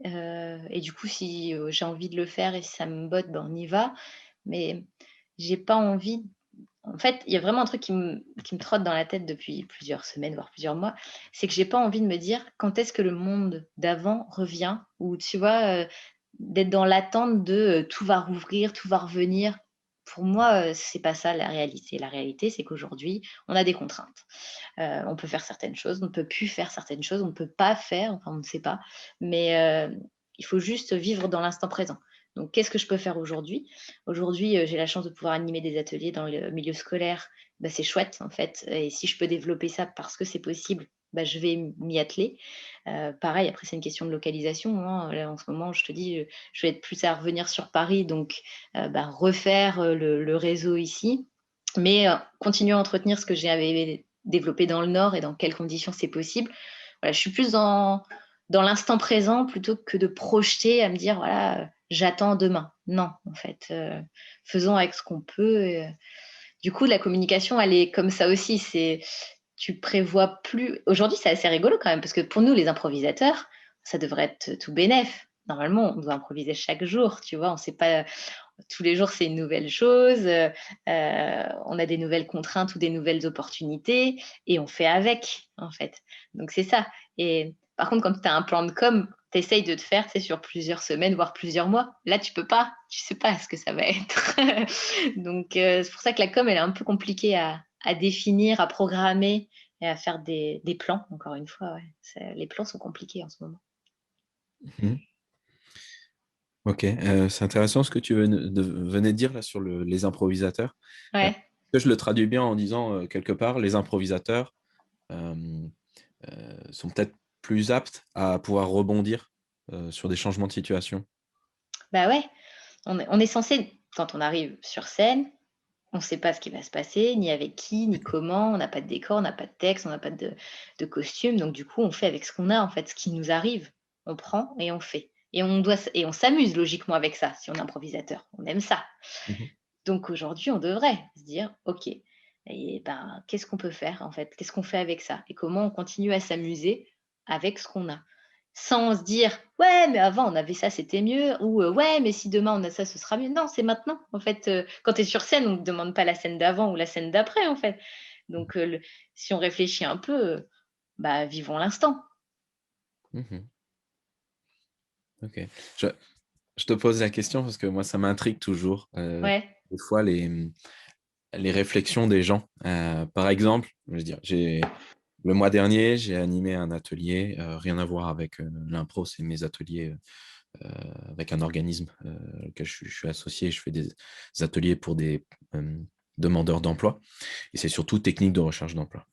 Et du coup, si, j'ai envie de le faire et si ça me botte, ben, on y va. Mais j'ai pas envie, en fait, il y a vraiment un truc qui me trotte dans la tête depuis plusieurs semaines, voire plusieurs mois, c'est que j'ai pas envie de me dire: «Quand est-ce que le monde d'avant revient?» Ou tu vois, d'être dans l'attente de, «Tout va rouvrir, tout va revenir». Pour moi, c'est pas ça la réalité. La réalité, c'est qu'aujourd'hui, on a des contraintes. On peut faire certaines choses, on ne peut plus faire certaines choses, on ne peut pas faire, enfin, on ne sait pas. Mais, il faut juste vivre dans l'instant présent. Donc qu'est-ce que je peux faire aujourd'hui? Aujourd'hui, j'ai la chance de pouvoir animer des ateliers dans le milieu scolaire. Bah, c'est chouette, en fait, et si je peux développer ça parce que c'est possible, bah, je vais m'y atteler. Pareil, après c'est une question de localisation, hein. Là, en ce moment, je te dis, je vais être plus à revenir sur Paris, donc bah, refaire, le réseau ici. mais continuer à entretenir ce que j'avais développé dans le Nord et dans quelles conditions c'est possible. Voilà, je suis plus dans l'instant présent plutôt que de projeter à me dire: «Voilà, j'attends demain». Non, en fait, faisons avec ce qu'on peut et du coup, la communication, elle est comme ça aussi. Tu prévois plus aujourd'hui, c'est assez rigolo quand même parce que pour nous, les improvisateurs, ça devrait être tout bénef. Normalement, on doit improviser chaque jour, tu vois? On sait pas tous les jours, c'est une nouvelle chose, on a des nouvelles contraintes ou des nouvelles opportunités et on fait avec, en fait. Donc c'est ça et par contre, quand tu as un plan de com, tu essayes de te faire, tu sais, sur plusieurs semaines, voire plusieurs mois. Là, tu peux pas, tu sais pas ce que ça va être. Donc c'est pour ça que la com, elle est un peu compliquée à définir, à programmer et à faire des plans, encore une fois, ouais. Les plans sont compliqués en ce moment. Mhm. Ok, c'est intéressant ce que tu venais de dire là sur les improvisateurs. Ouais. Que je le traduis bien en disant quelque part, les improvisateurs euh, sont peut-être plus aptes à pouvoir rebondir sur des changements de situation. Bah, ouais, on est censé quand on arrive sur scène, on ne sait pas ce qui va se passer, ni avec qui, ni comment, on n'a pas de décor, on n'a pas de texte, on n'a pas de costume, donc du coup, on fait avec ce qu'on a, en fait, ce qui nous arrive. On prend et on fait et on s'amuse logiquement avec ça, si on est improvisateur. On aime ça. Mhm. Donc aujourd'hui, on devrait se dire: «OK et ben, qu'est-ce qu'on peut faire, en fait? Qu'est-ce qu'on fait avec ça? Et comment on continue à s'amuser avec ce qu'on a?» Sans se dire: «Ouais, mais avant on avait ça, c'était mieux» ou «Ouais, mais si demain on a ça, ce sera mieux». Non, c'est maintenant, en fait, quand tu es sur scène, on ne te demande pas la scène d'avant ou la scène d'après, en fait. Donc le si on réfléchit un peu, bah, vivons l'instant. Mhm. Ok. Je, je te pose la question parce que moi, ça m'intrigue toujours. Ouais. Des fois, les réflexions des gens. Par exemple, je veux dire, le mois dernier, j'ai animé un atelier, rien à voir avec l'impro, c'est mes ateliers avec un organisme auquel je suis associé. Je fais des ateliers pour des demandeurs d'emploi et c'est surtout technique de recherche d'emploi.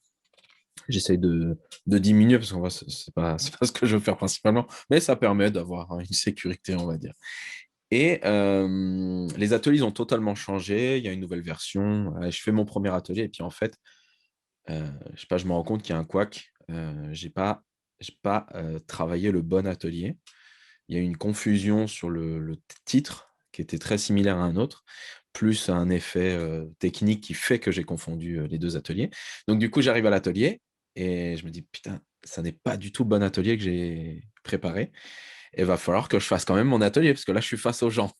J'essaye de diminuer parce que c'est pas ce que je veux faire principalement, mais ça permet d'avoir une sécurité, on va dire. Et les ateliers ont totalement changé. Il y a une nouvelle version. Je fais mon premier atelier et puis en fait, je sais pas, je me rends compte qu'il y a un couac. J'ai pas travaillé le bon atelier. Il y a eu une confusion sur le titre qui était très similaire à un autre, plus un effet technique qui fait que j'ai confondu les deux ateliers. Donc du coup, j'arrive à l'atelier et je me dis, putain, ça n'est pas du tout le bon atelier que j'ai préparé. Il va falloir que je fasse quand même mon atelier parce que là, je suis face aux gens.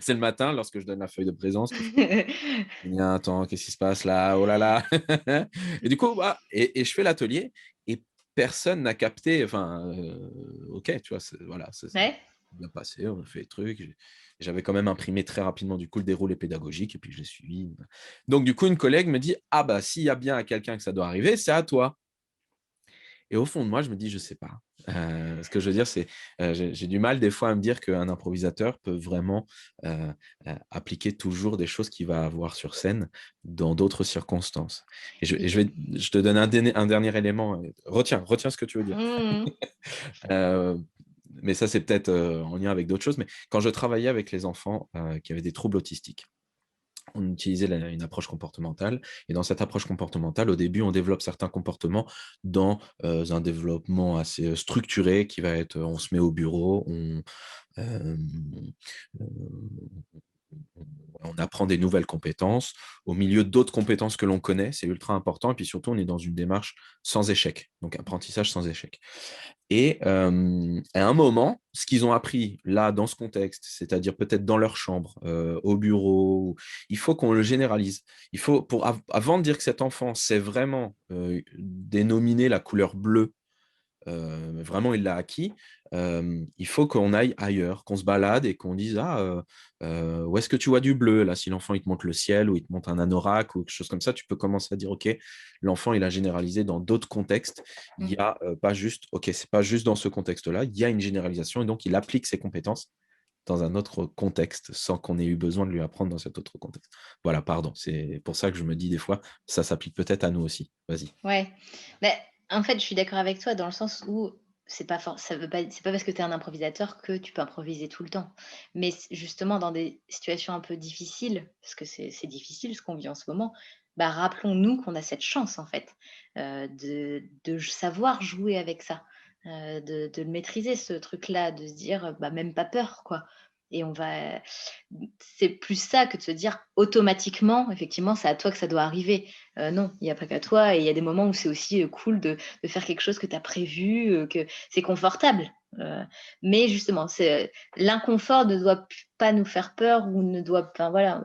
C'est le matin, lorsque je donne la feuille de présence, que je me dis, attends, qu'est-ce qui se passe là? Oh là là! Et du coup, bah, et je fais l'atelier et personne n'a capté. Enfin, ok, tu vois, voilà, c'est Ouais. bien passé, on a fait les trucs. J'avais quand même imprimé très rapidement du coup le déroulé pédagogique et puis je l'ai suivi. Donc, du coup, une collègue me dit, ah bah, s'il y a bien à quelqu'un que ça doit arriver, c'est à toi. Et au fond de moi, je me dis: «Je sais pas». Ce que je veux dire, c'est, j'ai du mal des fois à me dire qu'un improvisateur peut vraiment, heu appliquer toujours des choses qu'il va avoir sur scène dans d'autres circonstances. Et je te donne un dernier élément, retiens ce que tu veux dire. Mmh. Heu, mais ça, c'est peut-être, en lien avec d'autres choses, mais quand je travaillais avec les enfants, qui avaient des troubles autistiques, on utilisait une approche comportementale. Et dans cette approche comportementale, au début, on développe certains comportements dans un développement assez structuré qui va être, on se met au bureau, euh, on apprend des nouvelles compétences au milieu d'autres compétences que l'on connaît, c'est ultra important. Et puis surtout, on est dans une démarche sans échec, donc apprentissage sans échec. Et à un moment, ce qu'ils ont appris là, dans ce contexte, c'est-à-dire peut-être dans leur chambre, au bureau, il faut qu'on le généralise. Il faut, avant de dire que cet enfant sait vraiment dénominer la couleur bleue, vraiment il l'a acquis, il faut qu'on aille ailleurs, qu'on se balade et qu'on dise: «Ah, où est-ce que tu vois du bleu?» Là, si l'enfant il te montre le ciel ou il te montre un anorak ou quelque chose comme ça, tu peux commencer à dire: «OK, l'enfant il a généralisé dans d'autres contextes. Il y Mmh. a, pas juste OK, c'est pas juste dans ce contexte-là, il y a une généralisation et donc il applique ses compétences dans un autre contexte sans qu'on ait eu besoin de lui apprendre dans cet autre contexte». Voilà, pardon, c'est pour ça que je me dis des fois, ça s'applique peut-être à nous aussi. Vas-y. Ouais. Beh, en fait, je suis d'accord avec toi dans le sens où c'est pas parce que tu es un improvisateur que tu peux improviser tout le temps. Mais justement dans des situations un peu difficiles, parce que c'est difficile ce qu'on vit en ce moment, bah, rappelons-nous qu'on a cette chance en fait, de savoir jouer avec ça, de le maîtriser ce truc-là, de se dire, bah, même pas peur quoi. Et c'est plus ça que de se dire automatiquement, effectivement, c'est à toi que ça doit arriver. Non, il y a pas qu'à toi et il y a des moments où c'est aussi, cool de faire quelque chose que tu as prévu, que c'est confortable. Mais justement, l'inconfort ne doit pas nous faire peur ou ne doit enfin voilà,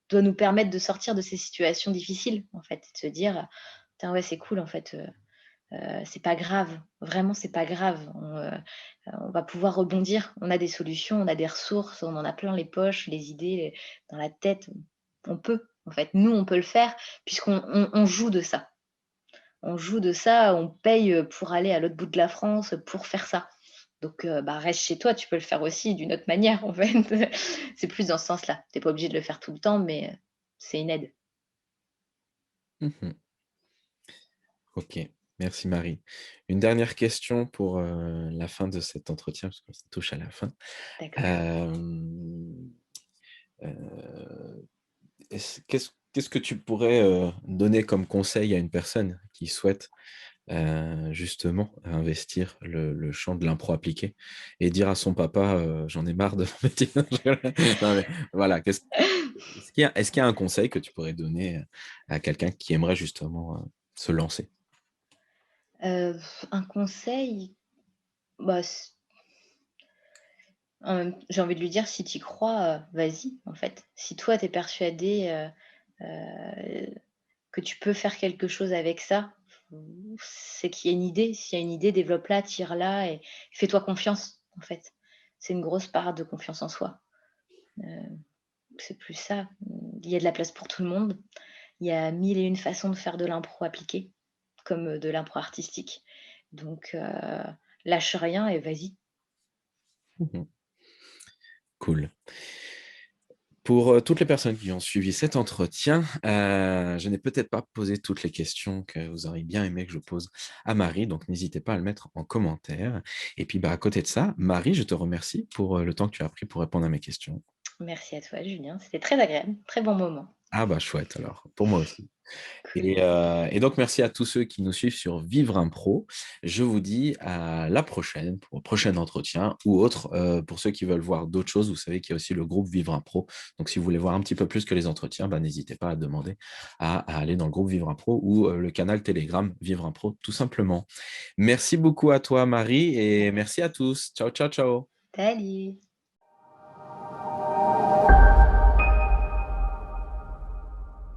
doit nous permettre de sortir de ces situations difficiles, en fait. De se dire: «Putain ouais, c'est cool en fait, c'est pas grave, vraiment c'est pas grave, on va pouvoir rebondir. On a des solutions, on a des ressources, on en a plein les poches, les idées dans la tête. On peut, en fait. Nous, on peut le faire puisqu'on on joue de ça. On joue de ça, on paye, pour aller à l'autre bout de la France, pour faire ça. Donc bah, reste chez toi, tu peux le faire aussi d'une autre manière, en fait. C'est plus dans ce sens-là. Tu es pas obligé de le faire tout le temps, mais c'est une aide. Mmh. OK, merci Marie. Une dernière question pour, la fin de cet entretien, parce que ça touche à la fin. D'accord. Hem, heu, qu'est-ce que tu pourrais, donner comme conseil à une personne qui souhaite, justement investir le champ de l'impro appliqué et dire à son papa, «J'en ai marre de mon métier». Non mais voilà, est-ce qu'il y a un conseil que tu pourrais donner, à quelqu'un qui aimerait justement, se lancer? Un conseil, bah, j'ai envie de lui dire: «Si tu y crois, vas-y», en fait. Si toi, tu es persuadé, que tu peux faire quelque chose avec ça, c'est qu'il y a une idée. S'il y a une idée, développe-la, tire-la et fais-toi confiance, en fait. C'est une grosse part de confiance en soi. Heu, c'est plus ça. Il y a de la place pour tout le monde. Il y a 1000 et une façons de faire de l'impro appliquée, comme, de l'impro artistique. Donc lâche rien et vas-y. Mmh. Cool. Pour, toutes les personnes qui ont suivi cet entretien, je n'ai peut-être pas posé toutes les questions que vous auriez bien aimé que je pose à Marie, donc n'hésitez pas à le mettre en commentaire et puis, bah, à côté de ça, Marie, je te remercie pour, le temps que tu as pris pour répondre à mes questions. Merci à toi Julien, c'était très agréable, très bon moment. Ah bah, chouette alors, pour moi aussi. Cool. Et donc merci à tous ceux qui nous suivent sur Vivre Impro. Je vous dis à la prochaine pour un prochain entretien ou autre, pour ceux qui veulent voir d'autres choses, vous savez qu'il y a aussi le groupe Vivre Impro. Donc si vous voulez voir un petit peu plus que les entretiens, bah, n'hésitez pas à demander à aller dans le groupe Vivre Impro ou, le canal Telegram Vivre Impro tout simplement. Merci beaucoup à toi Marie et merci à tous. Ciao, ciao, ciao. Salut.